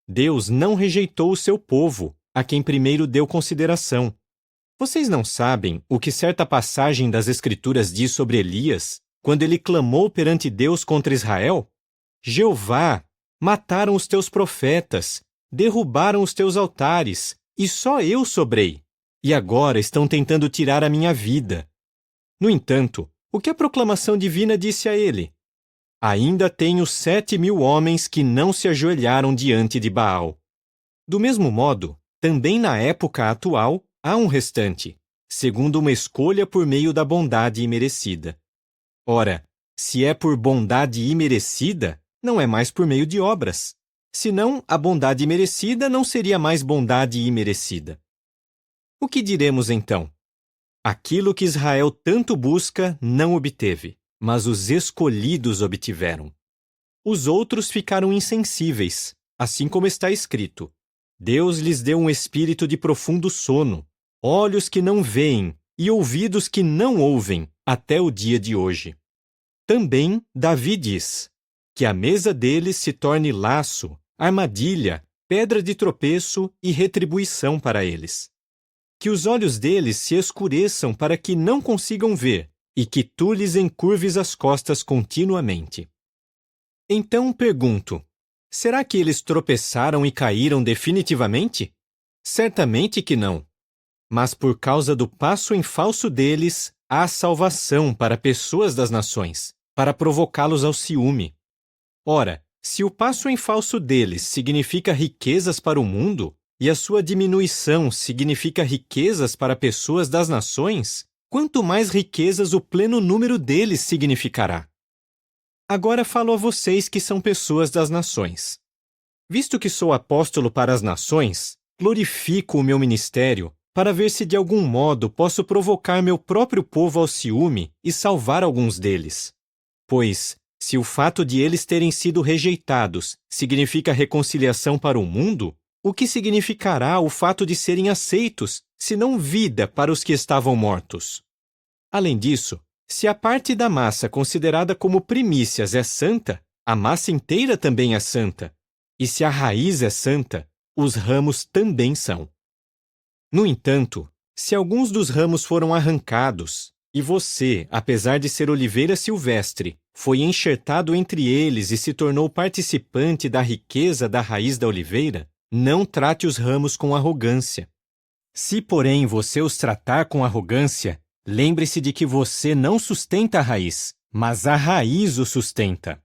Deus não rejeitou o seu povo, a quem primeiro deu consideração. Vocês não sabem o que certa passagem das Escrituras diz sobre Elias, quando ele clamou perante Deus contra Israel? Jeová, mataram os teus profetas, derrubaram os teus altares, e só eu sobrei. E agora estão tentando tirar a minha vida. No entanto, o que a proclamação divina disse a ele? Ainda tenho 7.000 homens que não se ajoelharam diante de Baal. Do mesmo modo, também na época atual, há um restante, segundo uma escolha por meio da bondade imerecida. Ora, se é por bondade imerecida, não é mais por meio de obras. Senão, a bondade imerecida não seria mais bondade imerecida. O que diremos então? Aquilo que Israel tanto busca não obteve, mas os escolhidos obtiveram. Os outros ficaram insensíveis, assim como está escrito: Deus lhes deu um espírito de profundo sono, olhos que não veem e ouvidos que não ouvem, até o dia de hoje. Também Davi diz: que a mesa deles se torne laço, armadilha, pedra de tropeço e retribuição para eles. Que os olhos deles se escureçam para que não consigam ver, e que tu lhes encurves as costas continuamente. Então pergunto: será que eles tropeçaram e caíram definitivamente? Certamente que não. Mas por causa do passo em falso deles, há salvação para pessoas das nações, para provocá-los ao ciúme. Ora, se o passo em falso deles significa riquezas para o mundo, e a sua diminuição significa riquezas para pessoas das nações, quanto mais riquezas o pleno número deles significará. Agora falo a vocês que são pessoas das nações. Visto que sou apóstolo para as nações, glorifico o meu ministério para ver se de algum modo posso provocar meu próprio povo ao ciúme e salvar alguns deles. Pois, se o fato de eles terem sido rejeitados significa reconciliação para o mundo, o que significará o fato de serem aceitos, se não vida para os que estavam mortos? Além disso, se a parte da massa considerada como primícias é santa, a massa inteira também é santa. E se a raiz é santa, os ramos também são. No entanto, se alguns dos ramos foram arrancados, e você, apesar de ser oliveira silvestre, foi enxertado entre eles e se tornou participante da riqueza da raiz da oliveira, não trate os ramos com arrogância. Se, porém, você os tratar com arrogância, lembre-se de que você não sustenta a raiz, mas a raiz o sustenta.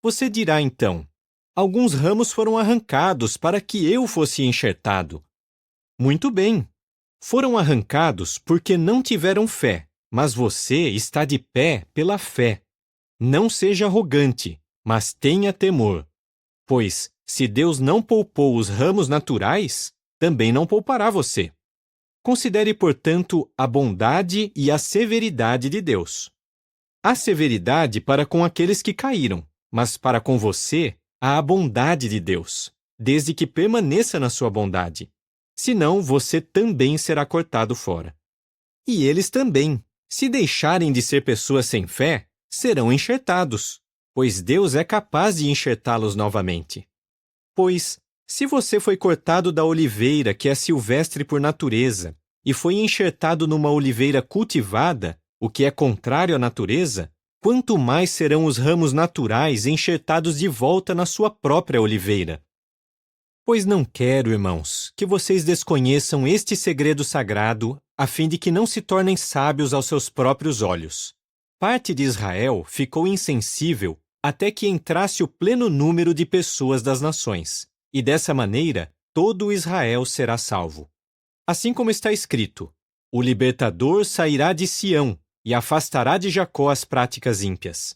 Você dirá então: alguns ramos foram arrancados para que eu fosse enxertado. Muito bem. Foram arrancados porque não tiveram fé, mas você está de pé pela fé. Não seja arrogante, mas tenha temor. Pois, se Deus não poupou os ramos naturais, também não poupará você. Considere, portanto, a bondade e a severidade de Deus. Há severidade para com aqueles que caíram, mas para com você há a bondade de Deus, desde que permaneça na sua bondade. Senão você também será cortado fora. E eles também, se deixarem de ser pessoas sem fé, serão enxertados, pois Deus é capaz de enxertá-los novamente. Pois, se você foi cortado da oliveira que é silvestre por natureza, e foi enxertado numa oliveira cultivada, o que é contrário à natureza, quanto mais serão os ramos naturais enxertados de volta na sua própria oliveira. Pois não quero, irmãos, que vocês desconheçam este segredo sagrado, a fim de que não se tornem sábios aos seus próprios olhos. Parte de Israel ficou insensível até que entrasse o pleno número de pessoas das nações, e dessa maneira todo Israel será salvo. Assim como está escrito: o libertador sairá de Sião e afastará de Jacó as práticas ímpias.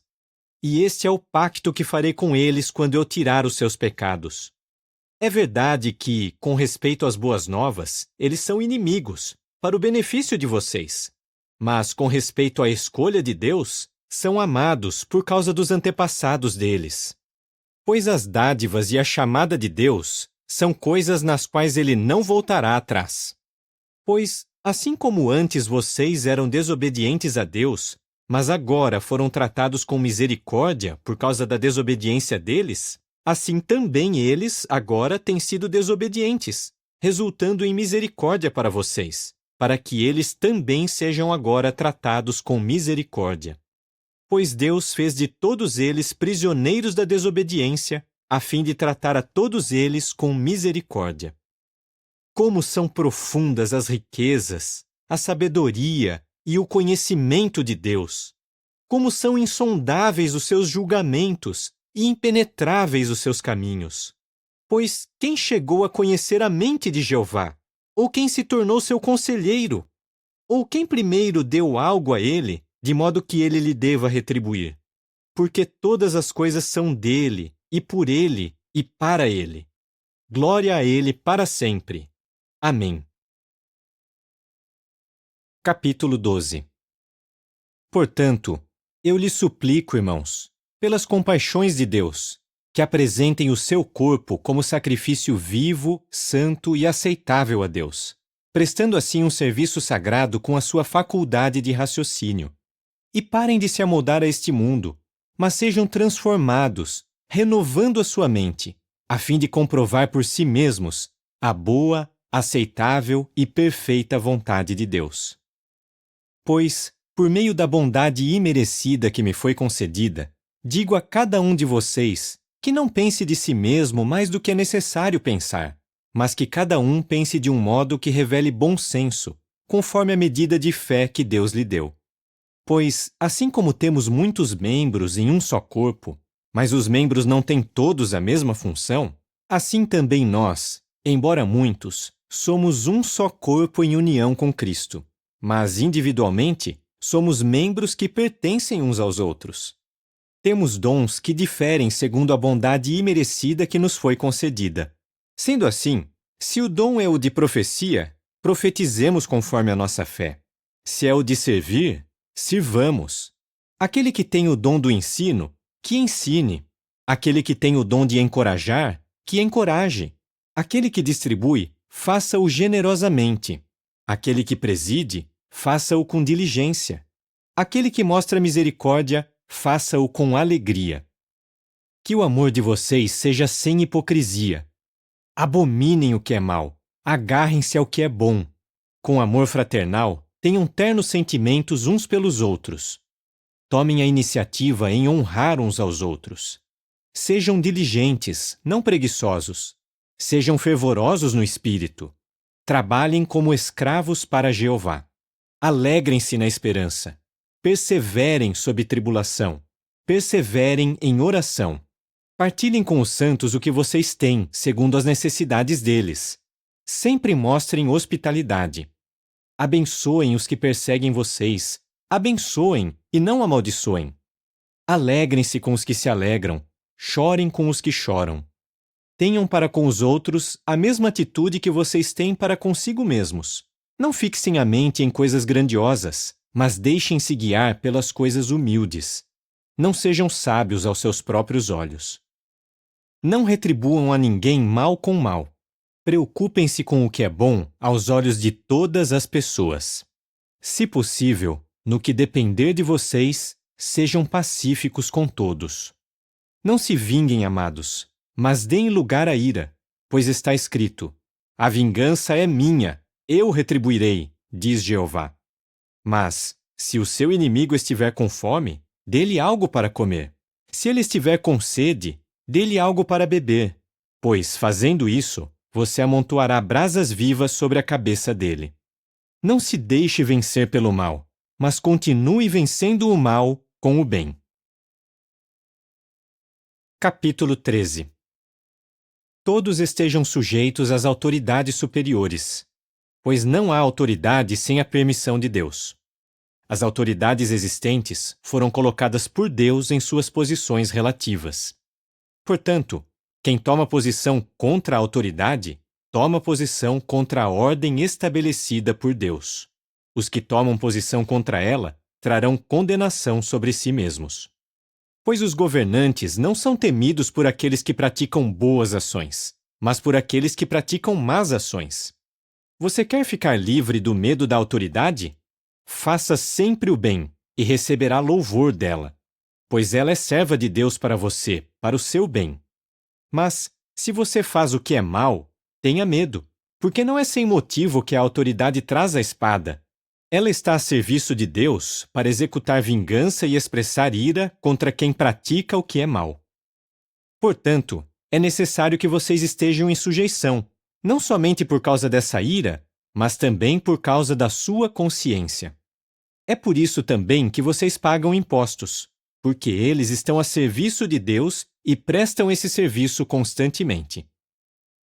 E este é o pacto que farei com eles quando eu tirar os seus pecados. É verdade que, com respeito às boas novas, eles são inimigos, para o benefício de vocês. Mas, com respeito à escolha de Deus, são amados por causa dos antepassados deles. Pois as dádivas e a chamada de Deus são coisas nas quais ele não voltará atrás. Pois, assim como antes vocês eram desobedientes a Deus, mas agora foram tratados com misericórdia por causa da desobediência deles, assim também eles agora têm sido desobedientes, resultando em misericórdia para vocês, para que eles também sejam agora tratados com misericórdia. Pois Deus fez de todos eles prisioneiros da desobediência, a fim de tratar a todos eles com misericórdia. Como são profundas as riquezas, a sabedoria e o conhecimento de Deus! Como são insondáveis os seus julgamentos e impenetráveis os seus caminhos! Pois quem chegou a conhecer a mente de Jeová? Ou quem se tornou seu conselheiro? Ou quem primeiro deu algo a ele, de modo que ele lhe deva retribuir? Porque todas as coisas são dele, e por ele, e para ele. Glória a ele para sempre. Amém. Capítulo 12. Portanto, eu lhes suplico, irmãos, pelas compaixões de Deus, que apresentem o seu corpo como sacrifício vivo, santo e aceitável a Deus, prestando assim um serviço sagrado com a sua faculdade de raciocínio. E parem de se amoldar a este mundo, mas sejam transformados, renovando a sua mente, a fim de comprovar por si mesmos a boa, aceitável e perfeita vontade de Deus. Pois, por meio da bondade imerecida que me foi concedida, digo a cada um de vocês que não pense de si mesmo mais do que é necessário pensar, mas que cada um pense de um modo que revele bom senso, conforme a medida de fé que Deus lhe deu. Pois, assim como temos muitos membros em um só corpo, mas os membros não têm todos a mesma função, assim também nós, embora muitos, somos um só corpo em união com Cristo, mas individualmente somos membros que pertencem uns aos outros. Temos dons que diferem segundo a bondade imerecida que nos foi concedida. Sendo assim, se o dom é o de profecia, profetizemos conforme a nossa fé. Se é o de servir, sirvamos. Aquele que tem o dom do ensino, que ensine. Aquele que tem o dom de encorajar, que encoraje. Aquele que distribui, faça-o generosamente. Aquele que preside, faça-o com diligência. Aquele que mostra misericórdia, faça-o com alegria. Que o amor de vocês seja sem hipocrisia. Abominem o que é mau, agarrem-se ao que é bom. Com amor fraternal, tenham ternos sentimentos uns pelos outros. Tomem a iniciativa em honrar uns aos outros. Sejam diligentes, não preguiçosos. Sejam fervorosos no espírito. Trabalhem como escravos para Jeová. Alegrem-se na esperança. Perseverem sob tribulação. Perseverem em oração. Partilhem com os santos o que vocês têm, segundo as necessidades deles. Sempre mostrem hospitalidade. Abençoem os que perseguem vocês. Abençoem e não amaldiçoem. Alegrem-se com os que se alegram. Chorem com os que choram. Tenham para com os outros a mesma atitude que vocês têm para consigo mesmos. Não fixem a mente em coisas grandiosas, mas deixem-se guiar pelas coisas humildes. Não sejam sábios aos seus próprios olhos. Não retribuam a ninguém mal com mal. Preocupem-se com o que é bom aos olhos de todas as pessoas. Se possível, no que depender de vocês, sejam pacíficos com todos. Não se vinguem, amados, mas deem lugar à ira, pois está escrito: a vingança é minha, eu retribuirei, diz Jeová. Mas, se o seu inimigo estiver com fome, dê-lhe algo para comer. Se ele estiver com sede, dê-lhe algo para beber, pois, fazendo isso, você amontoará brasas vivas sobre a cabeça dele. Não se deixe vencer pelo mal, mas continue vencendo o mal com o bem. Capítulo 13. Todos estejam sujeitos às autoridades superiores, pois não há autoridade sem a permissão de Deus. As autoridades existentes foram colocadas por Deus em suas posições relativas. Portanto, quem toma posição contra a autoridade, toma posição contra a ordem estabelecida por Deus. Os que tomam posição contra ela trarão condenação sobre si mesmos. Pois os governantes não são temidos por aqueles que praticam boas ações, mas por aqueles que praticam más ações. Você quer ficar livre do medo da autoridade? Faça sempre o bem e receberá louvor dela, pois ela é serva de Deus para você, para o seu bem. Mas, se você faz o que é mal, tenha medo, porque não é sem motivo que a autoridade traz a espada. Ela está a serviço de Deus para executar vingança e expressar ira contra quem pratica o que é mal. Portanto, é necessário que vocês estejam em sujeição, não somente por causa dessa ira, mas também por causa da sua consciência. É por isso também que vocês pagam impostos, porque eles estão a serviço de Deus e prestam esse serviço constantemente.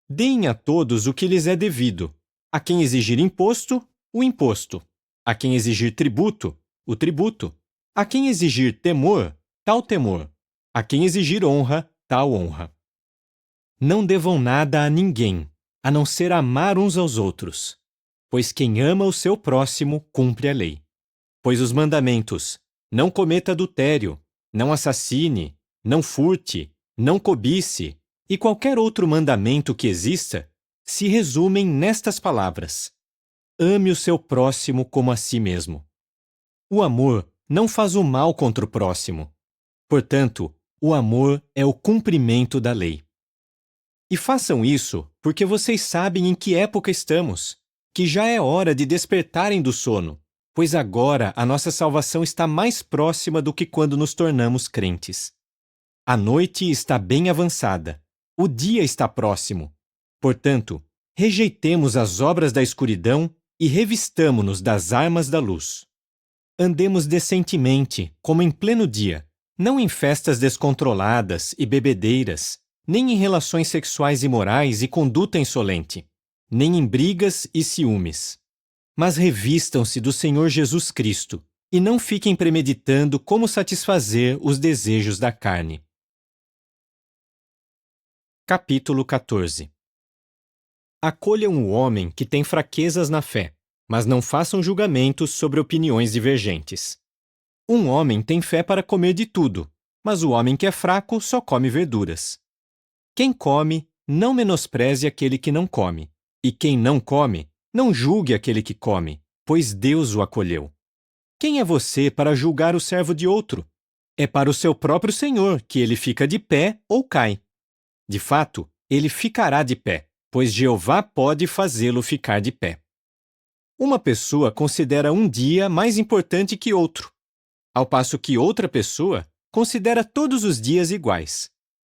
Deem a todos o que lhes é devido. A quem exigir imposto, o imposto. A quem exigir tributo, o tributo. A quem exigir temor, tal temor. A quem exigir honra, tal honra. Não devam nada a ninguém, a não ser amar uns aos outros, pois quem ama o seu próximo cumpre a lei. Pois os mandamentos: não cometa adultério, não assassine, não furte, não cobice e qualquer outro mandamento que exista se resumem nestas palavras: ame o seu próximo como a si mesmo. O amor não faz o mal contra o próximo. Portanto, o amor é o cumprimento da lei. E façam isso porque vocês sabem em que época estamos, que já é hora de despertarem do sono, pois agora a nossa salvação está mais próxima do que quando nos tornamos crentes. A noite está bem avançada, o dia está próximo. Portanto, rejeitemos as obras da escuridão e revistamo-nos das armas da luz. Andemos decentemente, como em pleno dia, não em festas descontroladas e bebedeiras, nem em relações sexuais imorais e conduta insolente, nem em brigas e ciúmes. Mas revistam-se do Senhor Jesus Cristo e não fiquem premeditando como satisfazer os desejos da carne. Capítulo 14. Acolham o homem que tem fraquezas na fé, mas não façam julgamentos sobre opiniões divergentes. Um homem tem fé para comer de tudo, mas o homem que é fraco só come verduras. Quem come, não menospreze aquele que não come, e quem não come, não julgue aquele que come, pois Deus o acolheu. Quem é você para julgar o servo de outro? É para o seu próprio Senhor que ele fica de pé ou cai. De fato, ele ficará de pé, pois Jeová pode fazê-lo ficar de pé. Uma pessoa considera um dia mais importante que outro, ao passo que outra pessoa considera todos os dias iguais.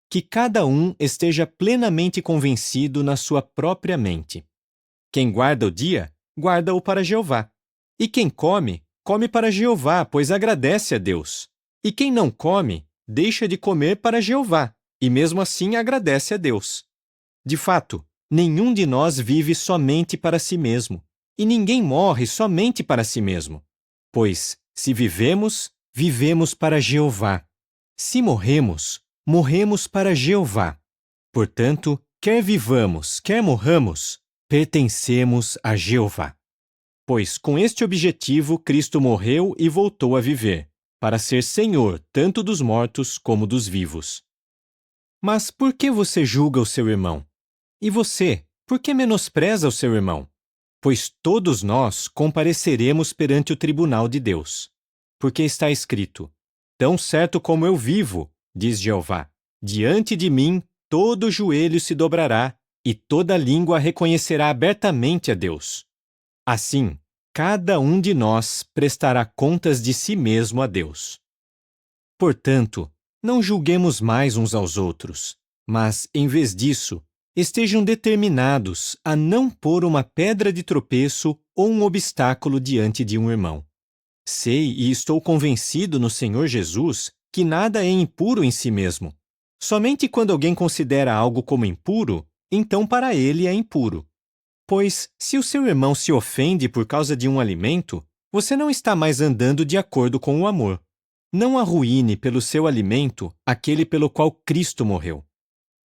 Que cada um esteja plenamente convencido na sua própria mente. Quem guarda o dia, guarda-o para Jeová. E quem come, come para Jeová, pois agradece a Deus. E quem não come, deixa de comer para Jeová, e mesmo assim agradece a Deus. De fato, nenhum de nós vive somente para si mesmo, e ninguém morre somente para si mesmo. Pois, se vivemos, vivemos para Jeová. Se morremos, morremos para Jeová. Portanto, quer vivamos, quer morramos, pertencemos a Jeová. Pois com este objetivo Cristo morreu e voltou a viver, para ser Senhor tanto dos mortos como dos vivos. Mas por que você julga o seu irmão? E você, por que menospreza o seu irmão? Pois todos nós compareceremos perante o tribunal de Deus. Porque está escrito: tão certo como eu vivo, diz Jeová, diante de mim todo joelho se dobrará e toda língua reconhecerá abertamente a Deus. Assim, cada um de nós prestará contas de si mesmo a Deus. Portanto, não julguemos mais uns aos outros, mas, em vez disso, estejam determinados a não pôr uma pedra de tropeço ou um obstáculo diante de um irmão. Sei e estou convencido no Senhor Jesus que nada é impuro em si mesmo. Somente quando alguém considera algo como impuro, então para ele é impuro. Pois, se o seu irmão se ofende por causa de um alimento, você não está mais andando de acordo com o amor. Não arruíne pelo seu alimento aquele pelo qual Cristo morreu.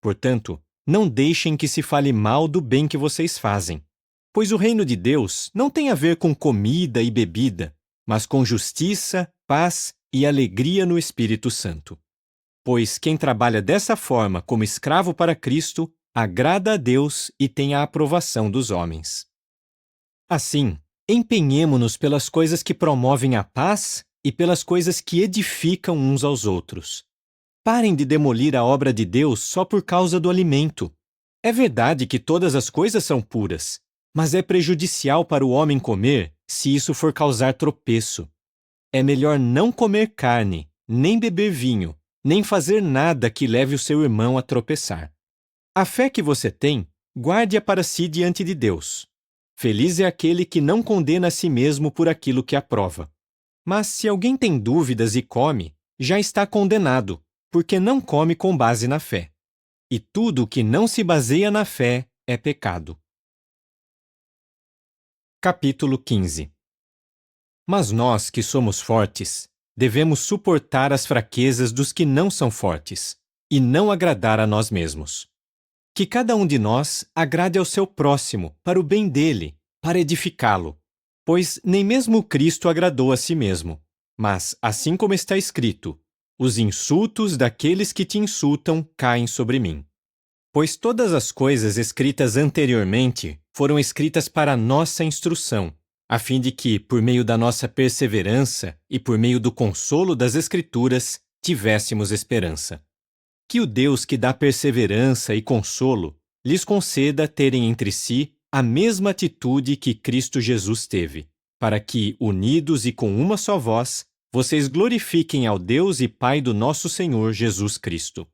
Portanto, não deixem que se fale mal do bem que vocês fazem, pois o reino de Deus não tem a ver com comida e bebida, mas com justiça, paz e alegria no Espírito Santo. Pois quem trabalha dessa forma como escravo para Cristo, agrada a Deus e tem a aprovação dos homens. Assim, empenhemo-nos pelas coisas que promovem a paz e pelas coisas que edificam uns aos outros. Parem de demolir a obra de Deus só por causa do alimento. É verdade que todas as coisas são puras, mas é prejudicial para o homem comer se isso for causar tropeço. É melhor não comer carne, nem beber vinho, nem fazer nada que leve o seu irmão a tropeçar. A fé que você tem, guarde-a para si diante de Deus. Feliz é aquele que não condena a si mesmo por aquilo que aprova. Mas se alguém tem dúvidas e come, já está condenado, porque não come com base na fé. E tudo o que não se baseia na fé é pecado. Capítulo 15. Mas nós que somos fortes, devemos suportar as fraquezas dos que não são fortes, e não agradar a nós mesmos. Que cada um de nós agrade ao seu próximo, para o bem dele, para edificá-lo. Pois nem mesmo Cristo agradou a si mesmo. Mas, assim como está escrito, os insultos daqueles que te insultam caem sobre mim. Pois todas as coisas escritas anteriormente foram escritas para nossa instrução, a fim de que, por meio da nossa perseverança e por meio do consolo das Escrituras, tivéssemos esperança. Que o Deus que dá perseverança e consolo lhes conceda terem entre si a mesma atitude que Cristo Jesus teve, para que, unidos e com uma só voz, vocês glorifiquem ao Deus e Pai do nosso Senhor Jesus Cristo.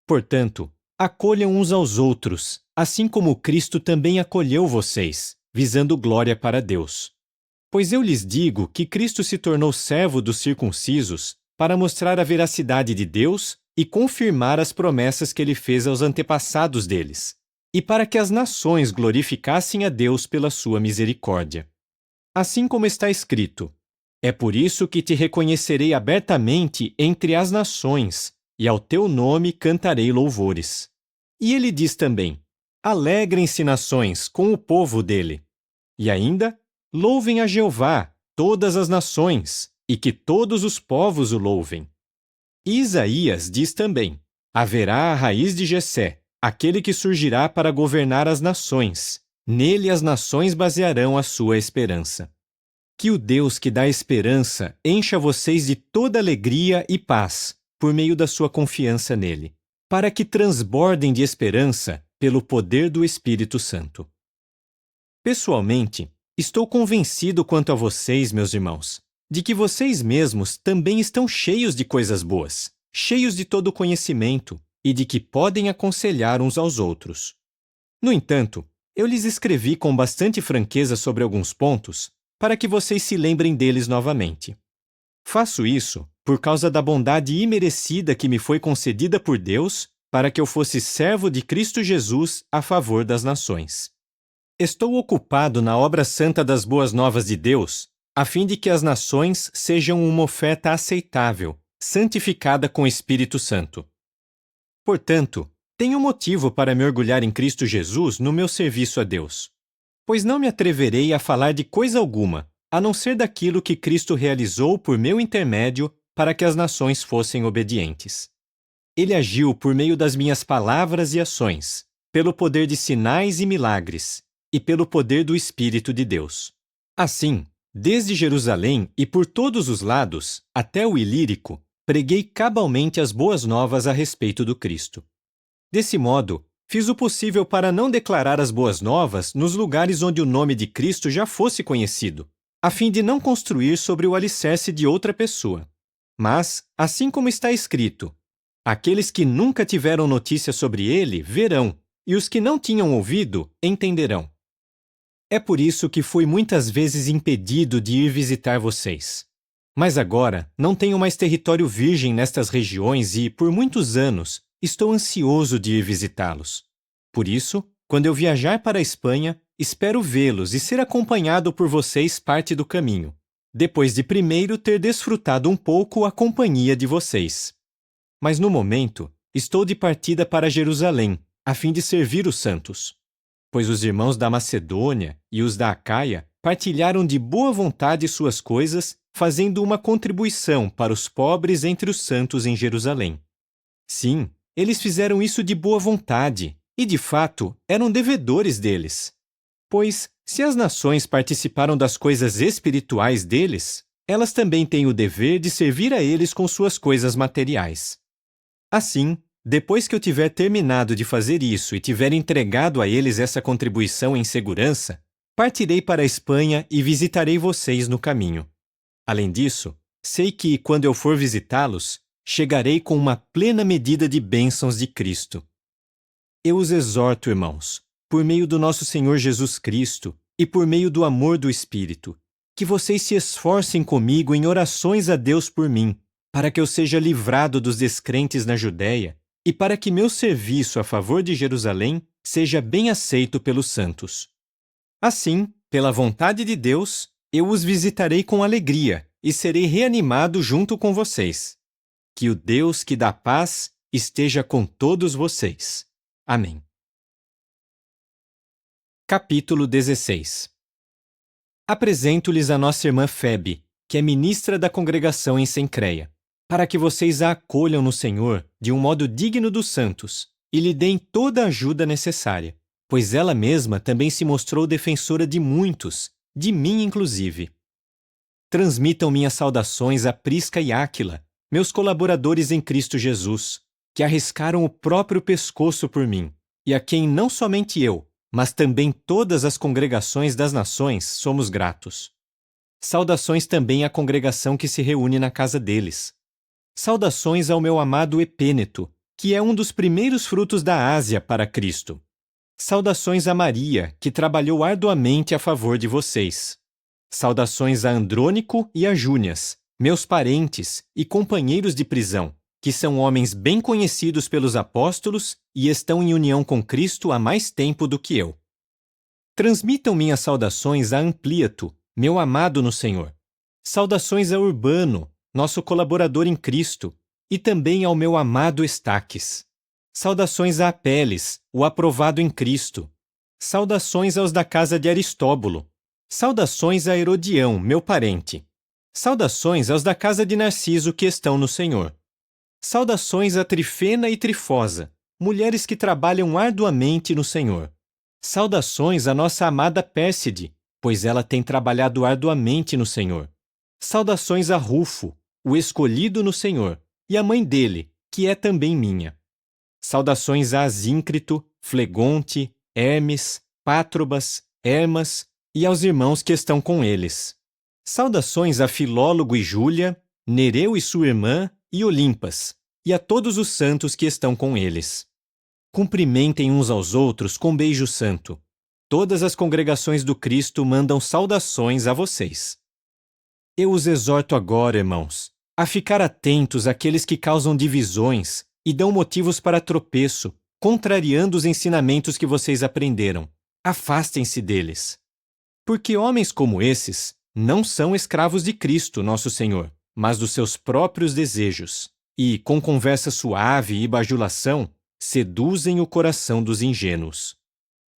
Portanto, acolham uns aos outros, assim como Cristo também acolheu vocês, visando glória para Deus. Pois eu lhes digo que Cristo se tornou servo dos circuncisos para mostrar a veracidade de Deus e confirmar as promessas que ele fez aos antepassados deles, e para que as nações glorificassem a Deus pela sua misericórdia. Assim como está escrito: é por isso que te reconhecerei abertamente entre as nações, e ao teu nome cantarei louvores. E ele diz também: alegrem-se nações com o povo dele. E ainda, louvem a Jeová, todas as nações, e que todos os povos o louvem. E Isaías diz também: haverá a raiz de Jessé, aquele que surgirá para governar as nações. Nele as nações basearão a sua esperança. Que o Deus que dá esperança encha vocês de toda alegria e paz, por meio da sua confiança nele, para que transbordem de esperança pelo poder do Espírito Santo. Pessoalmente, estou convencido quanto a vocês, meus irmãos, de que vocês mesmos também estão cheios de coisas boas, cheios de todo conhecimento e de que podem aconselhar uns aos outros. No entanto, eu lhes escrevi com bastante franqueza sobre alguns pontos para que vocês se lembrem deles novamente. Faço isso por causa da bondade imerecida que me foi concedida por Deus para que eu fosse servo de Cristo Jesus a favor das nações. Estou ocupado na obra santa das boas novas de Deus, a fim de que as nações sejam uma oferta aceitável, santificada com o Espírito Santo. Portanto, tenho motivo para me orgulhar em Cristo Jesus no meu serviço a Deus, pois não me atreverei a falar de coisa alguma, a não ser daquilo que Cristo realizou por meu intermédio para que as nações fossem obedientes. Ele agiu por meio das minhas palavras e ações, pelo poder de sinais e milagres, e pelo poder do Espírito de Deus. Assim, desde Jerusalém e por todos os lados, até o Ilírico, preguei cabalmente as boas novas a respeito do Cristo. Desse modo, fiz o possível para não declarar as boas novas nos lugares onde o nome de Cristo já fosse conhecido, a fim de não construir sobre o alicerce de outra pessoa. Mas, assim como está escrito, aqueles que nunca tiveram notícia sobre ele verão, e os que não tinham ouvido entenderão. É por isso que fui muitas vezes impedido de ir visitar vocês. Mas agora não tenho mais território virgem nestas regiões e, por muitos anos, estou ansioso de ir visitá-los. Por isso, quando eu viajar para a Espanha, espero vê-los e ser acompanhado por vocês parte do caminho, depois de primeiro ter desfrutado um pouco a companhia de vocês. Mas no momento, estou de partida para Jerusalém, a fim de servir os santos. Pois os irmãos da Macedônia e os da Acaia partilharam de boa vontade suas coisas, fazendo uma contribuição para os pobres entre os santos em Jerusalém. Sim, eles fizeram isso de boa vontade, e de fato eram devedores deles. Pois, se as nações participaram das coisas espirituais deles, elas também têm o dever de servir a eles com suas coisas materiais. Assim, depois que eu tiver terminado de fazer isso e tiver entregado a eles essa contribuição em segurança, partirei para a Espanha e visitarei vocês no caminho. Além disso, sei que, quando eu for visitá-los, chegarei com uma plena medida de bênçãos de Cristo. Eu os exorto, irmãos, por meio do nosso Senhor Jesus Cristo e por meio do amor do Espírito, que vocês se esforcem comigo em orações a Deus por mim, para que eu seja livrado dos descrentes na Judéia e para que meu serviço a favor de Jerusalém seja bem aceito pelos santos. Assim, pela vontade de Deus, eu os visitarei com alegria e serei reanimado junto com vocês. Que o Deus que dá paz esteja com todos vocês. Amém. Capítulo 16. Apresento-lhes a nossa irmã Febe, que é ministra da congregação em Cencreia. para que vocês a acolham no Senhor de um modo digno dos santos e lhe deem toda a ajuda necessária, pois ela mesma também se mostrou defensora de muitos, de mim inclusive. Transmitam minhas saudações a Prisca e Áquila, meus colaboradores em Cristo Jesus, que arriscaram o próprio pescoço por mim, e a quem não somente eu, mas também todas as congregações das nações somos gratos. Saudações também à congregação que se reúne na casa deles. Saudações ao meu amado Epêneto, que é um dos primeiros frutos da Ásia para Cristo. Saudações a Maria, que trabalhou arduamente a favor de vocês. Saudações a Andrônico e a Júnias, meus parentes e companheiros de prisão, que são homens bem conhecidos pelos apóstolos e estão em união com Cristo há mais tempo do que eu. Transmitam minhas saudações a Amplíato, meu amado no Senhor. Saudações a Urbano, nosso colaborador em Cristo, e também ao meu amado Estaques. Saudações a Apeles, o aprovado em Cristo. Saudações aos da casa de Aristóbulo. Saudações a Herodião, meu parente. Saudações aos da casa de Narciso que estão no Senhor. Saudações a Trifena e Trifosa, mulheres que trabalham arduamente no Senhor. Saudações à nossa amada Pérside, pois ela tem trabalhado arduamente no Senhor. Saudações a Rufo, o escolhido no Senhor, e a mãe dele, que é também minha. Saudações a Asíncrito, Flegonte, Hermes, Pátrobas, Hermas e aos irmãos que estão com eles. Saudações a Filólogo e Júlia, Nereu e sua irmã e Olimpas, e a todos os santos que estão com eles. Cumprimentem uns aos outros com beijo santo. Todas as congregações do Cristo mandam saudações a vocês. Eu os exorto agora, irmãos, a ficar atentos àqueles que causam divisões e dão motivos para tropeço, contrariando os ensinamentos que vocês aprenderam. Afastem-se deles. Porque homens como esses não são escravos de Cristo, nosso Senhor, mas dos seus próprios desejos, e, com conversa suave e bajulação, seduzem o coração dos ingênuos.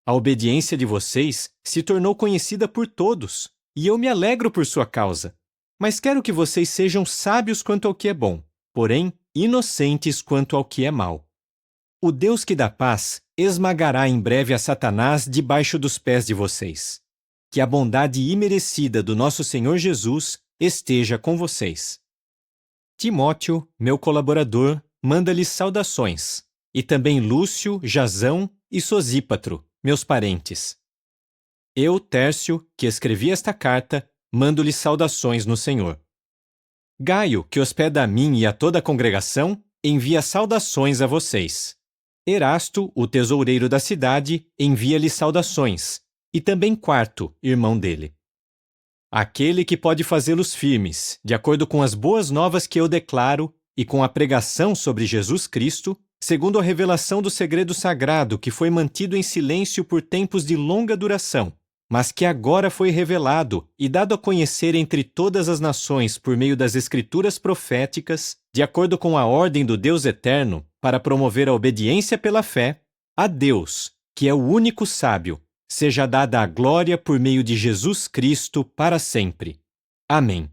A obediência de vocês se tornou conhecida por todos, e eu me alegro por sua causa. Mas quero que vocês sejam sábios quanto ao que é bom, porém inocentes quanto ao que é mal. O Deus que dá paz esmagará em breve a Satanás debaixo dos pés de vocês. Que a bondade imerecida do nosso Senhor Jesus esteja com vocês. Timóteo, meu colaborador, manda-lhes saudações, e também Lúcio, Jasão e Sosípatro, meus parentes. Eu, Tércio, que escrevi esta carta, mando-lhes saudações no Senhor. Gaio, que hospeda a mim e a toda a congregação, envia saudações a vocês. Erasto, o tesoureiro da cidade, envia-lhes saudações, e também Quarto, irmão dele. Aquele que pode fazê-los firmes, de acordo com as boas novas que eu declaro e com a pregação sobre Jesus Cristo, segundo a revelação do segredo sagrado que foi mantido em silêncio por tempos de longa duração, mas que agora foi revelado e dado a conhecer entre todas as nações por meio das escrituras proféticas, de acordo com a ordem do Deus eterno, para promover a obediência pela fé, a Deus, que é o único sábio, seja dada a glória por meio de Jesus Cristo para sempre. Amém.